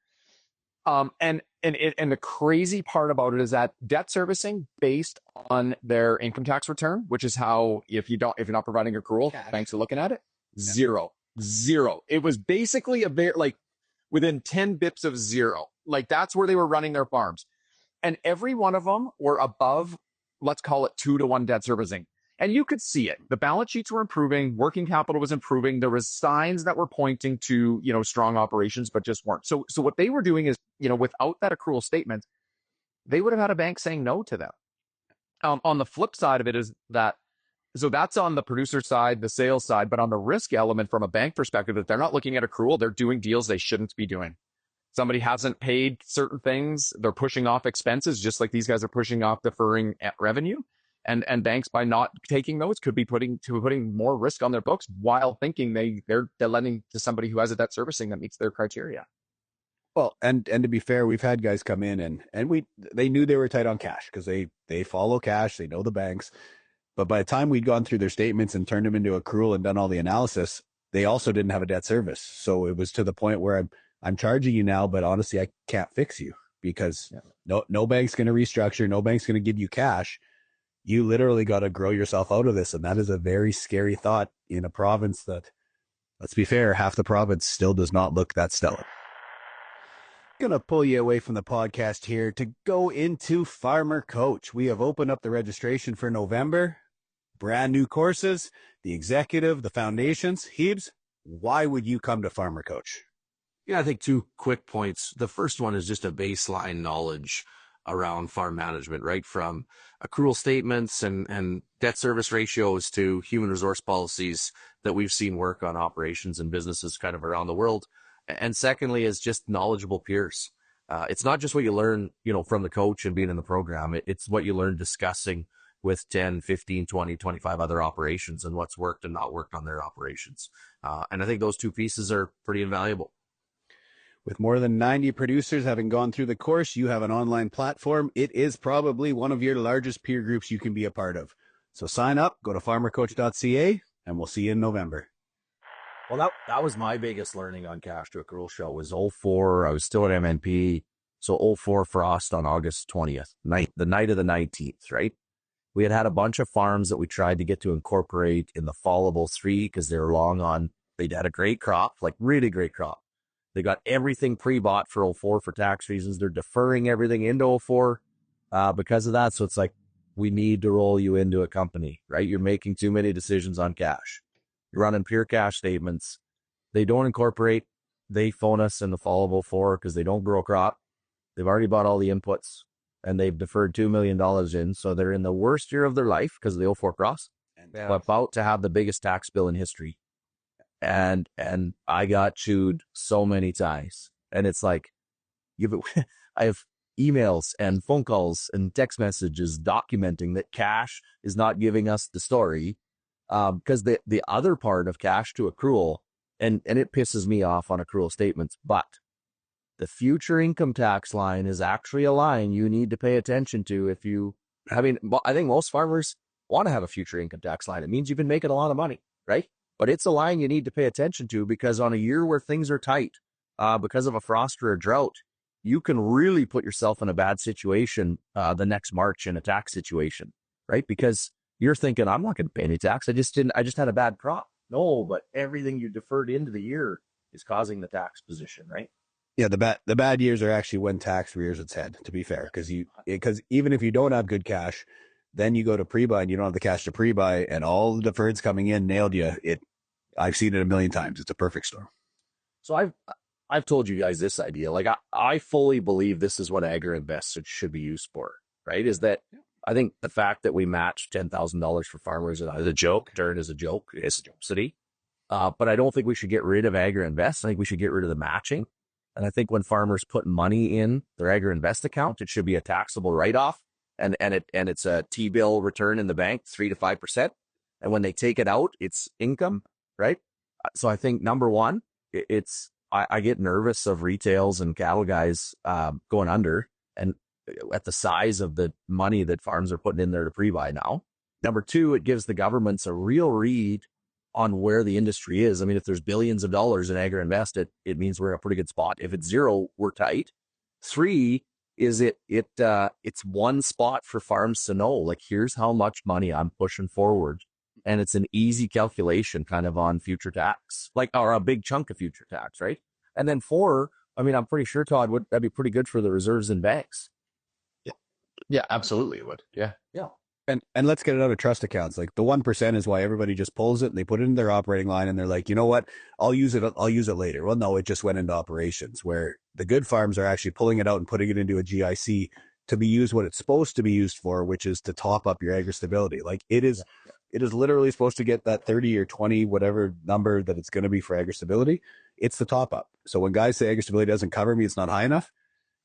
And the crazy part about it is that debt servicing based on their income tax return, which is how, if you're not providing accrual, banks are looking at it, zero. It was basically a very, like, within 10 bips of zero. Like, that's where they were running their farms. And every one of them were above, let's call it 2-to-1 debt servicing. And you could see it. The balance sheets were improving. Working capital was improving. There was signs that were pointing to, strong operations, but just weren't. So what they were doing is, without that accrual statement, they would have had a bank saying no to them. On the flip side of it is that, so that's on the producer side, the sales side, but on the risk element from a bank perspective, if they're not looking at accrual, they're doing deals they shouldn't be doing. Somebody hasn't paid certain things. They're pushing off expenses, just like these guys are pushing off deferring revenue. And banks, by not taking those, could be putting more risk on their books while thinking they're lending to somebody who has a debt servicing that meets their criteria. Well, and to be fair, we've had guys come in and they knew they were tight on cash, because they follow cash, they know the banks. But by the time we'd gone through their statements and turned them into accrual and done all the analysis, they also didn't have a debt service. So it was to the point where I'm charging you now, but honestly, I can't fix you, because no bank's going to restructure, no bank's going to give you cash. You literally got to grow yourself out of this. And that is a very scary thought in a province that, let's be fair, half the province still does not look that stellar. Going to pull you away from the podcast here to go into Farmer Coach. We have opened up the registration for November. Brand new courses, the executive, the foundations. Heebs, why would you come to Farmer Coach? Yeah, I think 2 quick points. The first one is just a baseline knowledge around farm management, right? From accrual statements and debt service ratios to human resource policies that we've seen work on operations and businesses kind of around the world. And secondly is just knowledgeable peers. It's not just what you learn, from the coach and being in the program. It's what you learn discussing with 10, 15, 20, 25 other operations and what's worked and not worked on their operations. And I think those 2 pieces are pretty invaluable. With more than 90 producers having gone through the course, you have an online platform. It is probably one of your largest peer groups you can be a part of. So sign up, go to farmercoach.ca, and we'll see you in November. Well, that was my biggest learning on cash to accrual show was 04. I was still at MNP. So 04 frost on August 20th, the night of the 19th, right? We had a bunch of farms that we tried to get to incorporate in the fall of 03 because they were long on, they'd had a great crop, like really great crop. They got everything pre-bought for 04 for tax reasons. They're deferring everything into 04 because of that. So it's like, we need to roll you into a company, right? You're making too many decisions on cash. You're running pure cash statements. They don't incorporate. They phone us in the fall of 04 because they don't grow crop. They've already bought all the inputs and they've deferred $2 million in. So they're in the worst year of their life because of the 04 cross. They're about to have the biggest tax bill in history. And I got chewed so many times. And it's like, I have emails and phone calls and text messages documenting that cash is not giving us the story. Because the other part of cash to accrual, and it pisses me off on accrual statements, but the future income tax line is actually a line you need to pay attention to I think most farmers want to have a future income tax line. It means you've been making a lot of money, right? But it's a line you need to pay attention to because on a year where things are tight, because of a frost or a drought, you can really put yourself in a bad situation the next March in a tax situation, right? Because you're thinking, I'm not going to pay any tax. I just had a bad crop. No, but everything you deferred into the year is causing the tax position, right? Yeah, the bad years are actually when tax rears its head, to be fair, because even if you don't have good cash, then you go to pre-buy and you don't have the cash to pre-buy and all the deferreds coming in nailed you. I've seen it a million times. It's a perfect storm. So I've told you guys this idea. Like I fully believe this is what AgriInvest should be used for, right? Is that I think the fact that we matched $10,000 for farmers is a joke, turned as a joke, is a subsidy. But I don't think we should get rid of AgriInvest. I think we should get rid of the matching. And I think when farmers put money in their AgriInvest account, it should be a taxable write-off, and it's a T-bill return in the bank, 3 to 5%. And when they take it out, it's income, right? So I think number one, I get nervous of retails and cattle guys going under, and at the size of the money that farms are putting in there to pre-buy now. Number two, it gives the governments a real read on where the industry is. I mean, if there's billions of dollars in AgriInvest, it means we're in a pretty good spot. If it's zero, we're tight. Three is it's one spot for farms to know, like, here's how much money I'm pushing forward. And it's an easy calculation kind of on future tax, or a big chunk of future tax, right? And then four, I mean, I'm pretty sure, Todd, that'd be pretty good for the reserves in banks. Yeah, absolutely it would. Yeah. And let's get it out of trust accounts. Like the 1% is why everybody just pulls it and they put it in their operating line and they're like, you know what? I'll use it later. Well, no, it just went into operations, where the good farms are actually pulling it out and putting it into a GIC to be used what it's supposed to be used for, which is to top up your agri-stability. Like it is literally supposed to get that 30 or 20, whatever number that it's going to be for agri-stability. It's the top up. So when guys say agri-stability doesn't cover me, it's not high enough.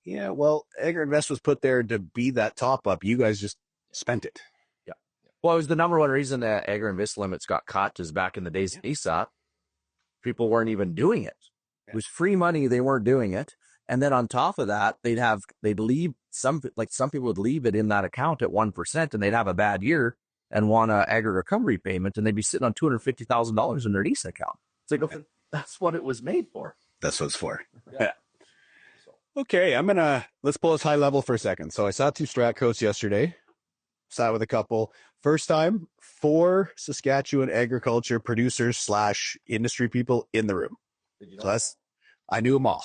Yeah, well, AgriInvest was put there to be that top up. You guys just spent it. Yeah. Well, it was the number one reason that AgriInvest limits got cut is back in the days of ESOP, people weren't even doing it. It was free money. They weren't doing it. And then on top of that, they'd leave some people would leave it in that account at 1% and they'd have a bad year and want an agri recovery payment and they'd be sitting on $250,000 in their ESA account. It's like, that's what it was made for. That's what it's for. Yeah. Okay, let's pull this high level for a second. So I saw 2 Stratcoats yesterday, sat with a couple. First time, 4 Saskatchewan agriculture producers / industry people in the room. So I knew them all.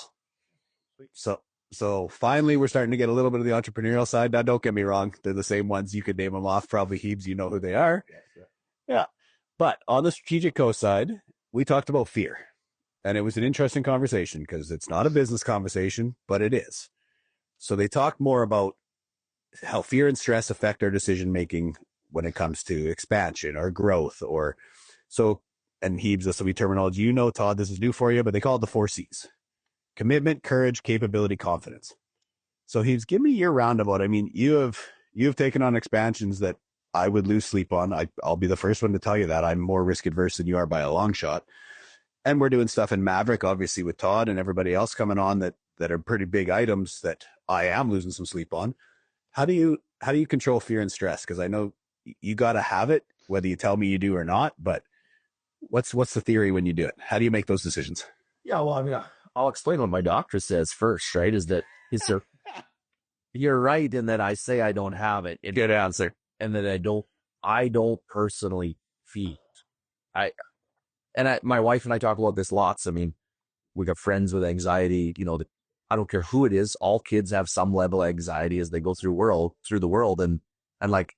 So finally we're starting to get a little bit of the entrepreneurial side. Now, don't get me wrong. They're the same ones. You could name them off. Probably Hebes, you know who they are. Yeah. But on the strategic coast side, we talked about fear. And it was an interesting conversation because it's not a business conversation, but it is. So they talked more about how fear and stress affect our decision-making when it comes to expansion or growth and Hebes, this will be terminology. You know, Todd, this is new for you, but they call it the 4 C's. Commitment, courage, capability, confidence. So Hebes, give me your roundabout. I mean, you've taken on expansions that I would lose sleep on. I'll be the first one to tell you that. I'm more risk adverse than you are by a long shot. And we're doing stuff in Maverick, obviously, with Todd and everybody else coming on that are pretty big items that I am losing some sleep on. How do you control fear and stress? Because I know you got to have it, whether you tell me you do or not. But what's the theory when you do it? How do you make those decisions? Yeah, well, I mean, I'll explain what my doctor says first, right? You're right in that I say I don't have it. Good answer. And that I don't personally feel it. My wife and I talk about this lots. I mean, we got friends with anxiety, I don't care who it is. All kids have some level of anxiety as they go through the world. And like,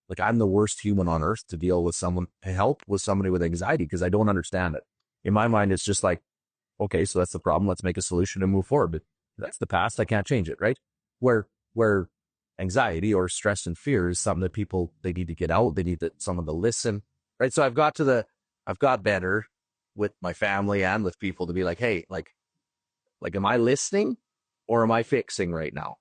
Like I'm the worst human on earth to deal with help with somebody with anxiety because I don't understand it. In my mind, it's just like, okay, so that's the problem. Let's make a solution and move forward. But that's the past. I can't change it, right? Where anxiety or stress and fear is something that people, they need to get out. They need someone to listen, right? So I've got better with my family and with people to be like, hey, like, am I listening or am I fixing right now?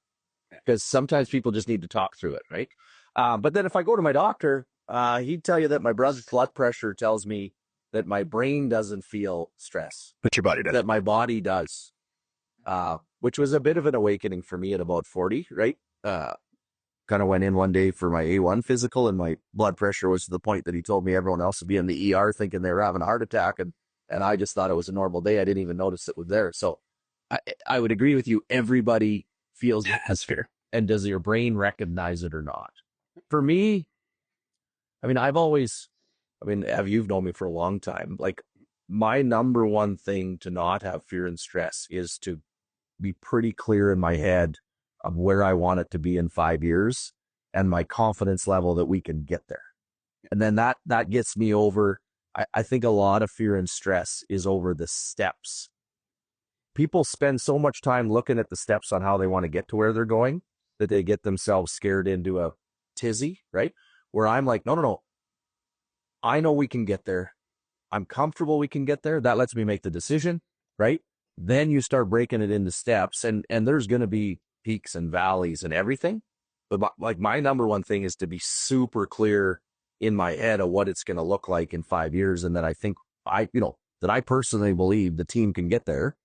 Because sometimes people just need to talk through it, right? But then if I go to my doctor, he'd tell you that my blood pressure tells me that my brain doesn't feel stress, But your body does. that my body does, which was a bit of an awakening for me at about 40, right? Kind of went in one day for my A1 physical, and my blood pressure was to the point that he told me everyone else would be in the ER thinking they were having a heart attack, and I just thought it was a normal day. I didn't even notice it was there. So I would agree with you. Everybody feels That's fair. and does your brain recognize it or not? For me, I mean, you've known me for a long time. Like my number one thing to not have fear and stress is to be pretty clear in my head of where I want it to be in 5 years and my confidence level that we can get there. And then that gets me over. I think a lot of fear and stress is over the steps. People spend so much time looking at the steps on how they want to get to where they're going that they get themselves scared into a tizzy, right? Where I'm like, no. I know we can get there. I'm comfortable we can get there. That lets me make the decision, right? Then you start breaking it into steps, and there's going to be peaks and valleys and everything. But my number one thing is to be super clear in my head of what it's going to look like in 5 years. And that I think that I personally believe the team can get there.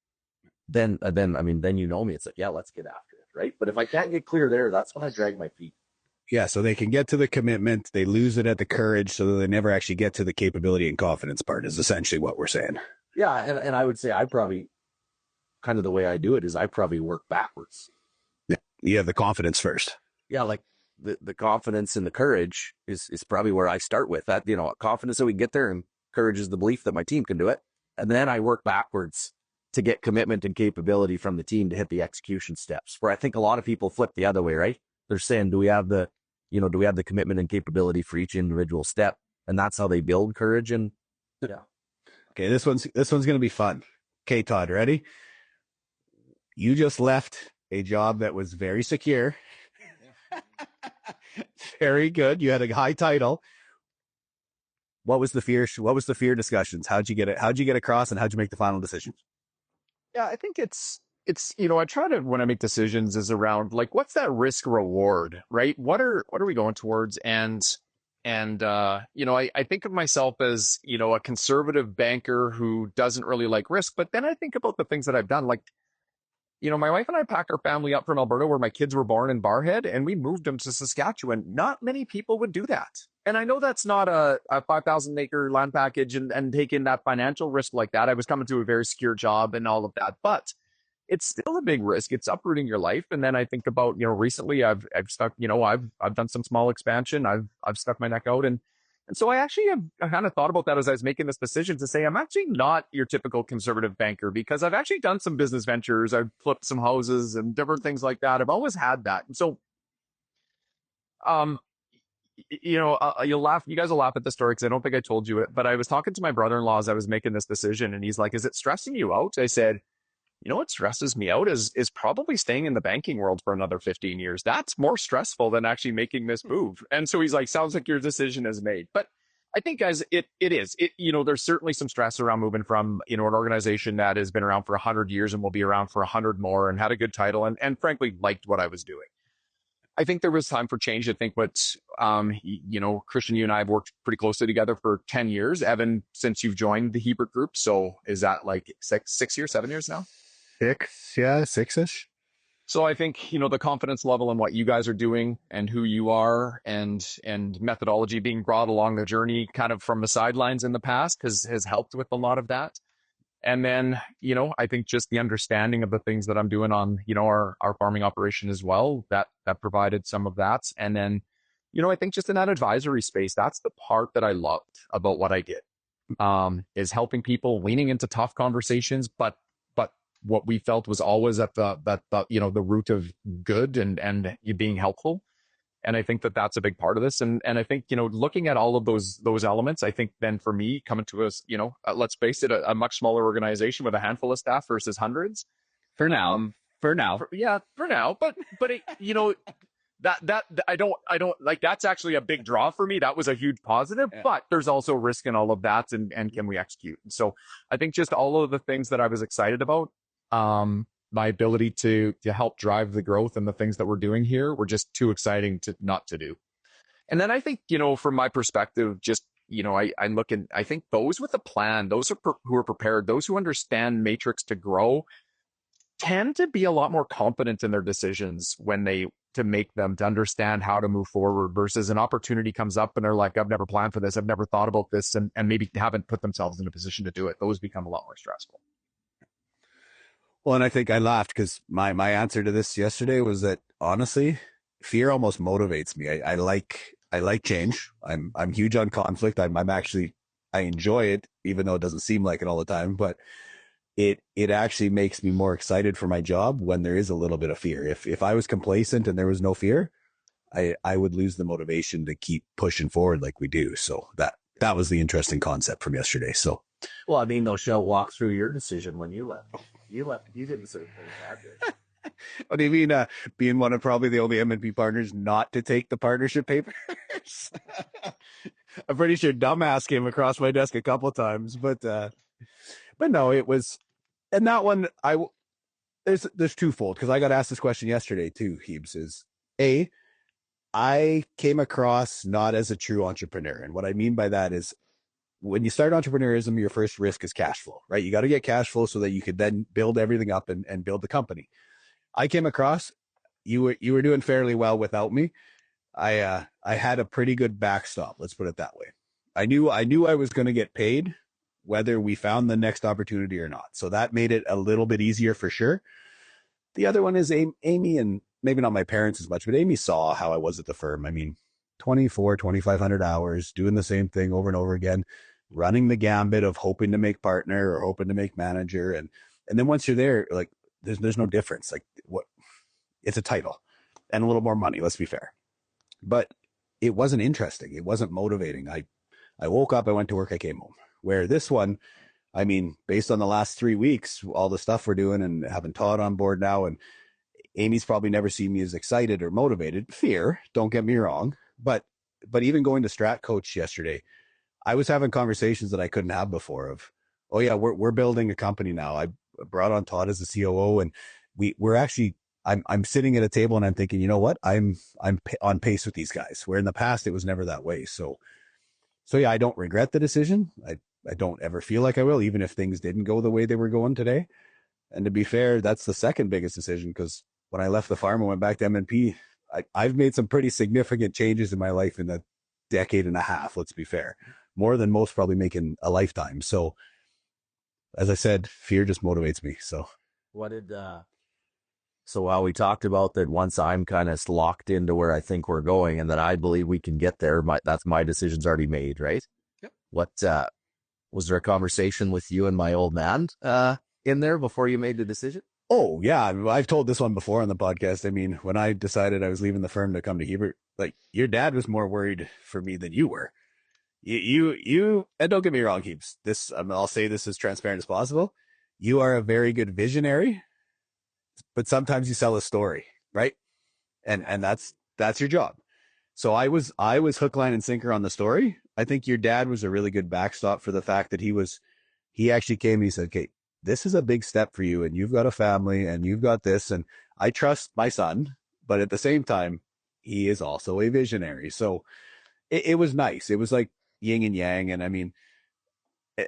Then you know me. It's like, yeah, let's get after it, right? But if I can't get clear there, that's when I drag my feet. Yeah, so they can get to the commitment, they lose it at the courage, so they never actually get to the capability and confidence part is essentially what we're saying. Yeah, and I would say I probably, kind of the way I do it is I probably work backwards. Yeah, you have the confidence first. Yeah, like the confidence and the courage is probably where I start with. That, confidence that we can get there, and courage is the belief that my team can do it. And then I work backwards to get commitment and capability from the team to hit the execution steps, where I think a lot of people flip the other way, right? They're saying, do we have the commitment and capability for each individual step? And that's how they build courage. And yeah. Okay, this one's going to be fun. Okay, Todd, ready? You just left a job that was very secure. Very good. You had a high title. What was the fear? What was the fear discussions? How'd you get it? How'd you get across, and how'd you make the final decision? Yeah, I think it's I try to, when I make decisions, is around like, what's that risk reward, right? What are we going towards? And I think of myself as, a conservative banker who doesn't really like risk. But then I think about the things that I've done. Like, my wife and I packed our family up from Alberta, where my kids were born, in Barrhead, and we moved them to Saskatchewan. Not many people would do that. And I know that's not a 5,000 acre land package and taking that financial risk like that. I was coming to a very secure job and all of that, but it's still a big risk. It's uprooting your life. And then I think about, recently I've stuck, I've done some small expansion. I've stuck my neck out. And so I kind of thought about that as I was making this decision to say, I'm actually not your typical conservative banker, because I've actually done some business ventures. I've flipped some houses and different things like that. I've always had that. And so, you'll laugh. You guys will laugh at the story because I don't think I told you it, but I was talking to my brother-in-law as I was making this decision, and he's like, is it stressing you out? I said, what stresses me out is probably staying in the banking world for another 15 years. That's more stressful than actually making this move. And so he's like, sounds like your decision is made. But I think, guys, it is. There's certainly some stress around moving from, an organization that has been around for 100 years and will be around for 100 more, and had a good title, and frankly liked what I was doing. I think there was time for change. I think Christian, you and I have worked pretty closely together for 10 years. Evan, since you've joined the Hebert Group. So is that like 6 years, 7 years now? 6, yeah, 6-ish. So I think, the confidence level in what you guys are doing and who you are, and methodology being brought along the journey kind of from the sidelines in the past has helped with a lot of that. And then, I think just the understanding of the things that I'm doing on, our farming operation as well, that provided some of that. And then, I think just in that advisory space, that's the part that I loved about what I did, is helping people, leaning into tough conversations, but what we felt was always at the root of good and you being helpful. And I think that that's a big part of this. And I think, looking at all of those elements, I think then for me coming to us, let's face it, a much smaller organization with a handful of staff versus hundreds. For now. For now. For now. But that I don't like, that's actually a big draw for me. That was a huge positive, but there's also risk in all of that. And can we execute? So I think just all of the things that I was excited about, my ability to help drive the growth and the things that we're doing here were just too exciting to not to do. And then I think, from my perspective, just, I'm looking, I think those with a plan, those who are prepared, those who understand Matrix to grow tend to be a lot more confident in their decisions to understand how to move forward versus an opportunity comes up and they're like, I've never planned for this. I've never thought about this, and maybe haven't put themselves in a position to do it. Those become a lot more stressful. Well, and I think I laughed because my answer to this yesterday was that honestly, fear almost motivates me. I like change. I'm huge on conflict. I enjoy it, even though it doesn't seem like it all the time, but it actually makes me more excited for my job when there is a little bit of fear. If I was complacent and there was no fear, I would lose the motivation to keep pushing forward like we do. So that was the interesting concept from yesterday. So, well, I mean, they'll walk through your decision when you left. You didn't certain things happen. What do you mean, being one of probably the only M&P partners not to take the partnership papers? I'm pretty sure dumbass came across my desk a couple times, but no, it was, and that one, there's twofold, because I got asked this question yesterday too, Heebs, is I came across not as a true entrepreneur. And what I mean by that is when you start entrepreneurism, your first risk is cash flow, right? You got to get cash flow so that you could then build everything up and build the company. I came across, you were doing fairly well without me. I had a pretty good backstop. Let's put it that way. I knew I was going to get paid whether we found the next opportunity or not. So that made it a little bit easier for sure. The other one is Amy, and maybe not my parents as much, but Amy saw how I was at the firm. I mean, 2,500 hours, doing the same thing over and over again, running the gambit of hoping to make partner or hoping to make manager. And then once you're there, like there's no difference. Like it's a title and a little more money, let's be fair. But it wasn't interesting. It wasn't motivating. I woke up, I went to work, I came home. Where this one, I mean, based on the last 3 weeks, all the stuff we're doing and having Todd on board now, and Amy's probably never seen me as excited or motivated. Fear, don't get me wrong. But even going to Strat Coach yesterday, I was having conversations that I couldn't have before of, oh yeah, we're building a company now. I brought on Todd as the COO, and we're actually, I'm sitting at a table and I'm thinking, you know what? I'm on pace with these guys, where in the past it was never that way. So yeah, I don't regret the decision. I don't ever feel like I will, even if things didn't go the way they were going today. And to be fair, that's the second biggest decision, because when I left the farm and went back to M&P, I've made some pretty significant changes in my life in a decade and a half, let's be fair. More than most probably make in a lifetime. So as I said, fear just motivates me. So so while we talked about that, once I'm kind of locked into where I think we're going and that I believe we can get there, that's my decision's already made, right? Yep. What was there a conversation with you and my old man in there before you made the decision? Oh yeah, I've told this one before on the podcast. I mean, when I decided I was leaving the firm to come to Hebert, like your dad was more worried for me than you were. You, and don't get me wrong, Heaps. I'll say this as transparent as possible. You are a very good visionary, but sometimes you sell a story, right? And that's your job. So I was hook, line, and sinker on the story. I think your dad was a really good backstop for the fact that he actually came and he said, okay, this is a big step for you, and you've got a family and you've got this, and I trust my son, but at the same time, he is also a visionary. So it was nice. It was like yin and yang. And I mean,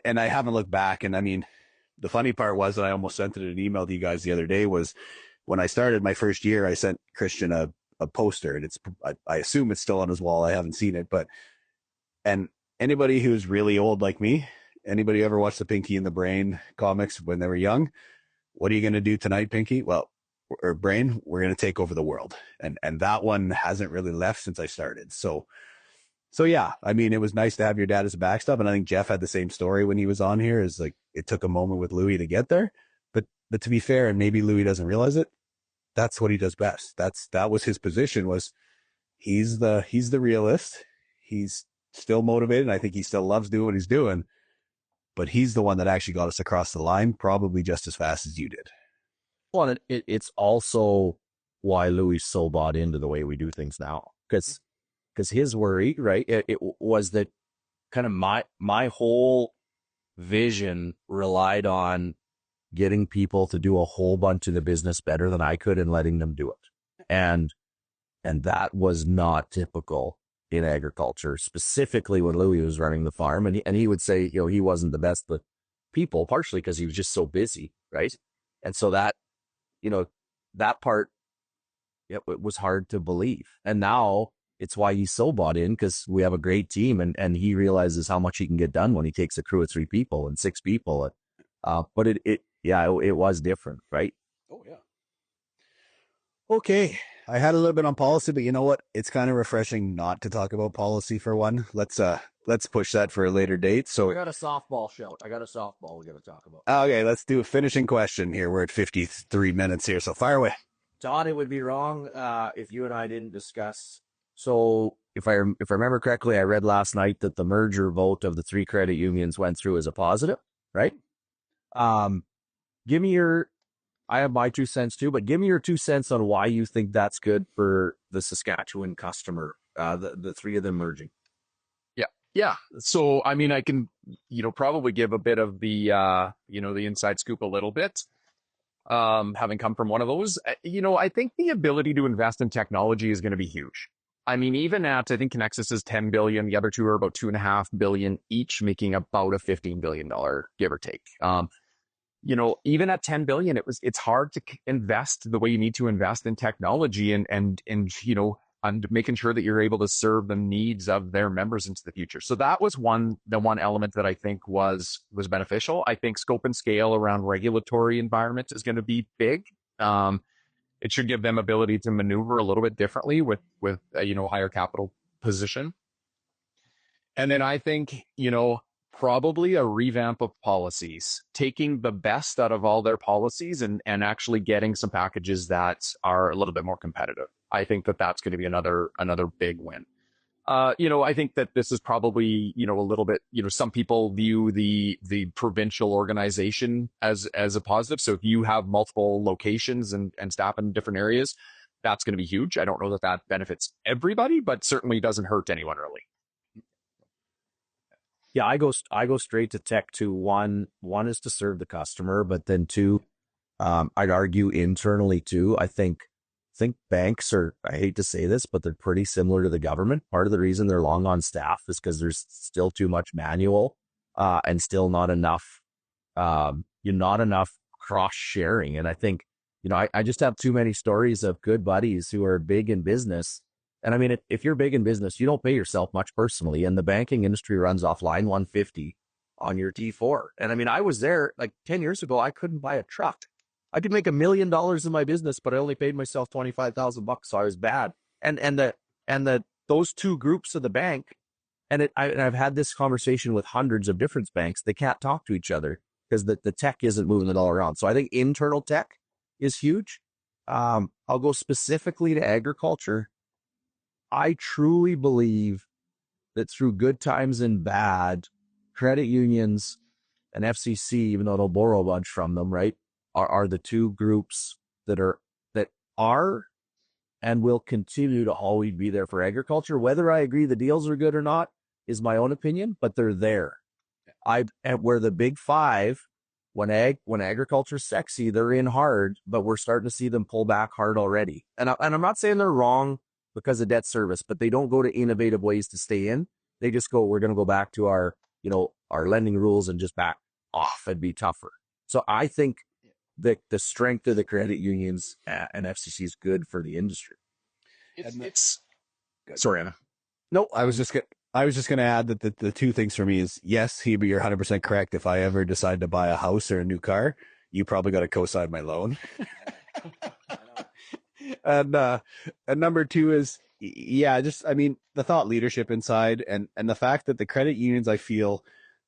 and I haven't looked back. And I mean, the funny part was that I almost sent it an email to you guys the other day, was when I started my first year, I sent Christian a poster, and I assume it's still on his wall. I haven't seen it, and anybody who's really old like me, anybody ever watched the Pinky and the Brain comics when they were young? What are you going to do tonight, Pinky? Well, or Brain, we're going to take over the world. And that one hasn't really left since I started. So yeah, I mean, it was nice to have your dad as a backstop. And I think Jeff had the same story when he was on here, is like, it took a moment with Louis to get there. But to be fair, and maybe Louis doesn't realize it, that's what he does best. That was his position, was He's the realist. He's still motivated. And I think he still loves doing what he's doing, but he's the one that actually got us across the line, probably just as fast as you did. Well, and it's also why Louis so bought into the way we do things now, because his worry, right, it was that kind of my whole vision relied on getting people to do a whole bunch of the business better than I could and letting them do it. And that was not typical in agriculture, specifically when Louis was running the farm. And he would say, he wasn't the best with people, partially because he was just so busy, right? And so that, that part, it was hard to believe. And now it's why he's so bought in, because we have a great team, and he realizes how much he can get done when he takes a crew of 3 people and 6 people. But it was different, right? Oh yeah. Okay. I had a little bit on policy, but you know what? It's kind of refreshing not to talk about policy for one. Let's push that for a later date. So I got a softball shout. I got a softball we got to talk about. Okay, let's do a finishing question here. We're at 53 minutes here, so fire away. Todd, it would be wrong if you and I didn't discuss. So if I remember correctly, I read last night that the merger vote of the 3 credit unions went through as a positive, right? Give me I have my 2 cents too, but give me your 2 cents on why you think that's good for the Saskatchewan customer, the 3 of them merging. Yeah. So, I mean, I can, probably give a bit of the, the inside scoop a little bit. Having come from one of those, I think the ability to invest in technology is going to be huge. I mean, even I think Connexus is 10 billion. The other 2 are about 2.5 billion each, making about a $15 billion, give or take. Even at 10 billion, it's hard to invest the way you need to invest in technology and making sure that you're able to serve the needs of their members into the future. So that was the one element that I think was beneficial. I think scope and scale around regulatory environment is going to be big. It should give them ability to maneuver a little bit differently with higher capital position. And then I think, probably a revamp of policies, taking the best out of all their policies and actually getting some packages that are a little bit more competitive. I think that's going to be another big win. I think that this is probably, a little bit, some people view the provincial organization as a positive. So if you have multiple locations and staff in different areas, that's going to be huge. I don't know that benefits everybody, but certainly doesn't hurt anyone really. Yeah, I go straight to tech too. One is to serve the customer, but then 2, I'd argue internally too. I think banks are, I hate to say this, but they're pretty similar to the government. Part of the reason they're long on staff is because there's still too much manual, and still not enough cross sharing. And I think, I just have too many stories of good buddies who are big in business. And I mean, if you're big in business, you don't pay yourself much personally. And the banking industry runs off line 150 on your T4. And I mean, I was there like 10 years ago. I couldn't buy a truck. I could make $1 million in my business, but I only paid myself $25,000. So I was bad. And those 2 groups of the bank, and I've had this conversation with hundreds of different banks. They can't talk to each other because the tech isn't moving it all around. So I think internal tech is huge. I'll go specifically to agriculture. I truly believe that through good times and bad, credit unions and FCC, even though they'll borrow a bunch from them, right, are the 2 groups that are and will continue to always be there for agriculture. Whether I agree the deals are good or not is my own opinion, but they're there. Where the big 5, when agriculture's sexy, they're in hard, but we're starting to see them pull back hard already. And I'm not saying they're wrong because of debt service, but they don't go to innovative ways to stay in. They just go, we're going to go back to our lending rules and just back off and be tougher. So I think that the strength of the credit unions and FCC is good for the industry. Sorry, Anna. No, I was just going to add that the 2 things for me is, yes, Hebe, you're 100% correct. If I ever decide to buy a house or a new car, you probably got to co-sign my loan. And number 2 is, the thought leadership inside and the fact that the credit unions, I feel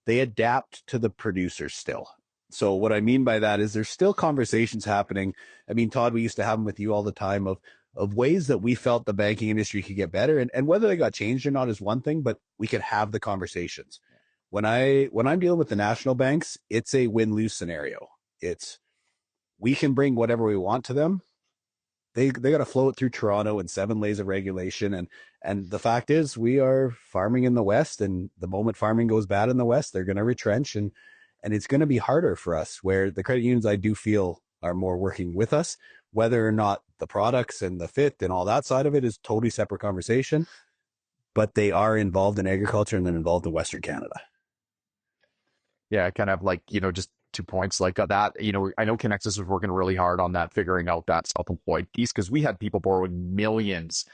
they adapt to the producers still. So what I mean by that is there's still conversations happening. I mean, Todd, we used to have them with you all the time of, of ways that we felt the banking industry could get better. And whether they got changed or not is one thing, but we could have the conversations. When I'm dealing with the national banks, it's a win-lose scenario. It's we can bring whatever we want to them. They got to flow it through Toronto and 7 layers of regulation. And the fact is, we are farming in the West, and the moment farming goes bad in the West, they're going to retrench, and it's going to be harder for us. Where the credit unions, I do feel, are more working with us. Whether or not the products and the fit and all that side of it is totally separate conversation, but they are involved in agriculture and then involved in Western Canada. Yeah, kind of like, just 2 points like that. I know Connexus was working really hard on that, figuring out that self-employed piece, because we had people borrowing millions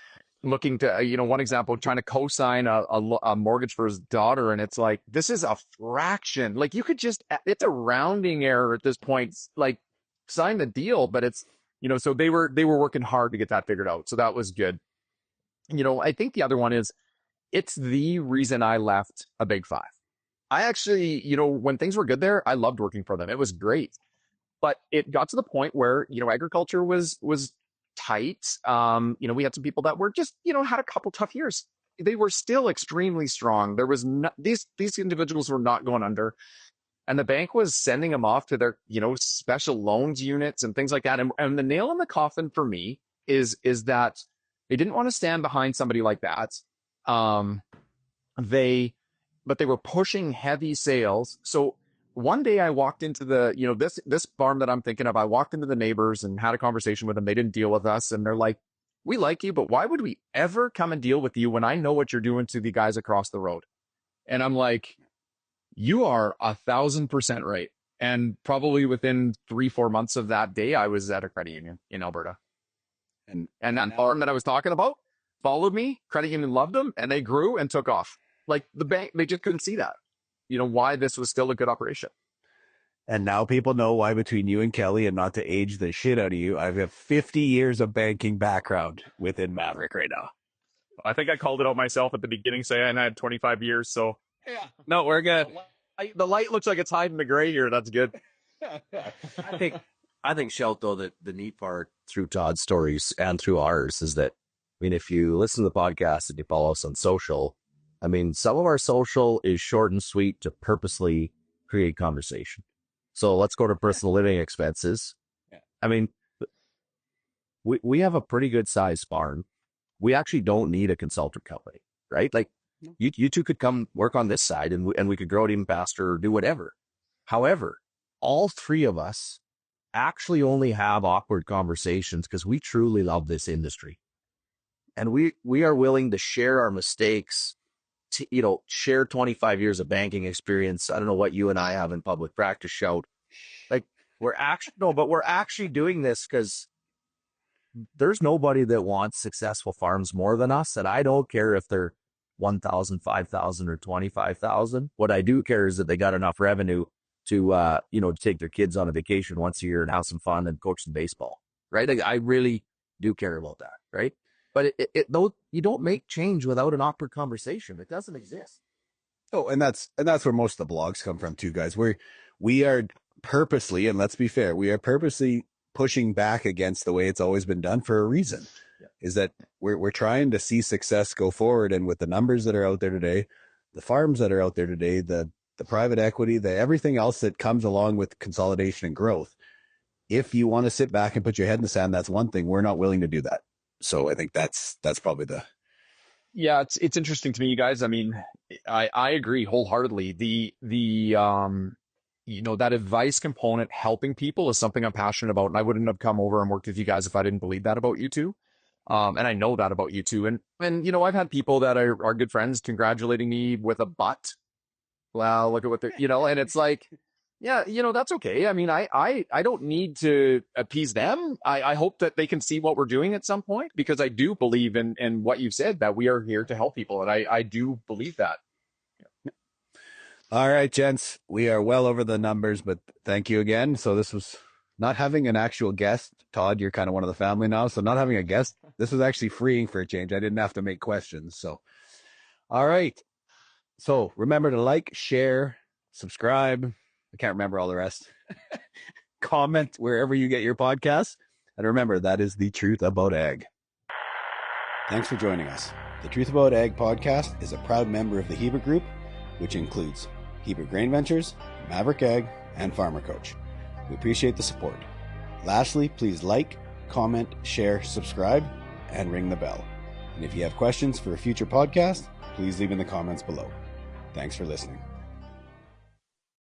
looking to, one example, trying to co-sign a mortgage for his daughter. And it's like, this is a fraction. Like you could just, it's a rounding error at this point, like sign the deal, but it's, so they were working hard to get that figured out. So that was good. I think the other one is, it's the reason I left a Big Five. I actually, when things were good there, I loved working for them. It was great. But it got to the point where, agriculture was tight. We had some people that were just, had a couple tough years. They were still extremely strong. There was these individuals were not going under. And the bank was sending them off to their, special loans units and things like that. And the nail in the coffin for me is that they didn't want to stand behind somebody like that. But they were pushing heavy sales. So one day I walked into the, this farm that I'm thinking of, I walked into the neighbors and had a conversation with them. They didn't deal with us. And they're like, we like you, but why would we ever come and deal with you when I know what you're doing to the guys across the road? And I'm like, you are 1,000% right. And probably within 3-4 months of that day, I was at a credit union in Alberta. And that farm that I was talking about followed me. Credit union loved them, and they grew and took off. Like the bank, they just couldn't see that, why this was still a good operation. And now people know why, between you and Kelly, and not to age the shit out of you, I have 50 years of banking background within Maverick right now. I think I called it out myself at the beginning, saying I had 25 years. So yeah, no, we're good. The light looks like it's hiding the gray here. That's good. I think, Shelt, though, that the neat part through Todd's stories and through ours is that, if you listen to the podcast and you follow us on social, some of our social is short and sweet to purposely create conversation. So let's go to personal living expenses. Yeah. We have a pretty good sized farm. We actually don't need a consultant company, right? Like you two could come work on this side and we could grow it even faster or do whatever. However, all three of us actually only have awkward conversations because we truly love this industry. And we are willing to share our mistakes, to, share 25 years of banking experience. I don't know what you and I have in public practice, Shout. Like we're actually doing this because there's nobody that wants successful farms more than us. And I don't care if they're 1,000, 5,000 or 25,000. What I do care is that they got enough revenue to, to take their kids on a vacation once a year and have some fun and coach some baseball. Right. Like, I really do care about that. Right. But though you don't make change without an awkward conversation. It doesn't exist. Oh, and that's where most of the blogs come from too, guys. We are purposely, and let's be fair, we are purposely pushing back against the way it's always been done for a reason. Yeah. Is that we're trying to see success go forward, and with the numbers that are out there today, the farms that are out there today, the private equity, everything else that comes along with consolidation and growth. If you want to sit back and put your head in the sand, that's one thing. We're not willing to do that. So I think that's probably the. Yeah, it's interesting to me, you guys. I agree wholeheartedly. That advice component, helping people, is something I'm passionate about, and I wouldn't have come over and worked with you guys if I didn't believe that about you two. And I know that about you two. And I've had people that are good friends congratulating me with a but. Well, look at what they're, and it's like, yeah, that's okay. I don't need to appease them. I hope that they can see what we're doing at some point, because I do believe in what you've said, that we are here to help people. And I do believe that. Yeah. All right, gents, we are well over the numbers, but thank you again. So this was not having an actual guest. Todd, you're kind of one of the family now. So not having a guest, this was actually freeing for a change. I didn't have to make questions. So, all right. So remember to like, share, subscribe. I can't remember all the rest. Comment wherever you get your podcasts. And remember, that is the truth about ag. Thanks for joining us. The Truth About Ag podcast is a proud member of the Heber Group, which includes Heber Grain Ventures, Maverick Ag, and Farmer Coach. We appreciate the support. Lastly, please like, comment, share, subscribe, and ring the bell. And if you have questions for a future podcast, please leave in the comments below. Thanks for listening.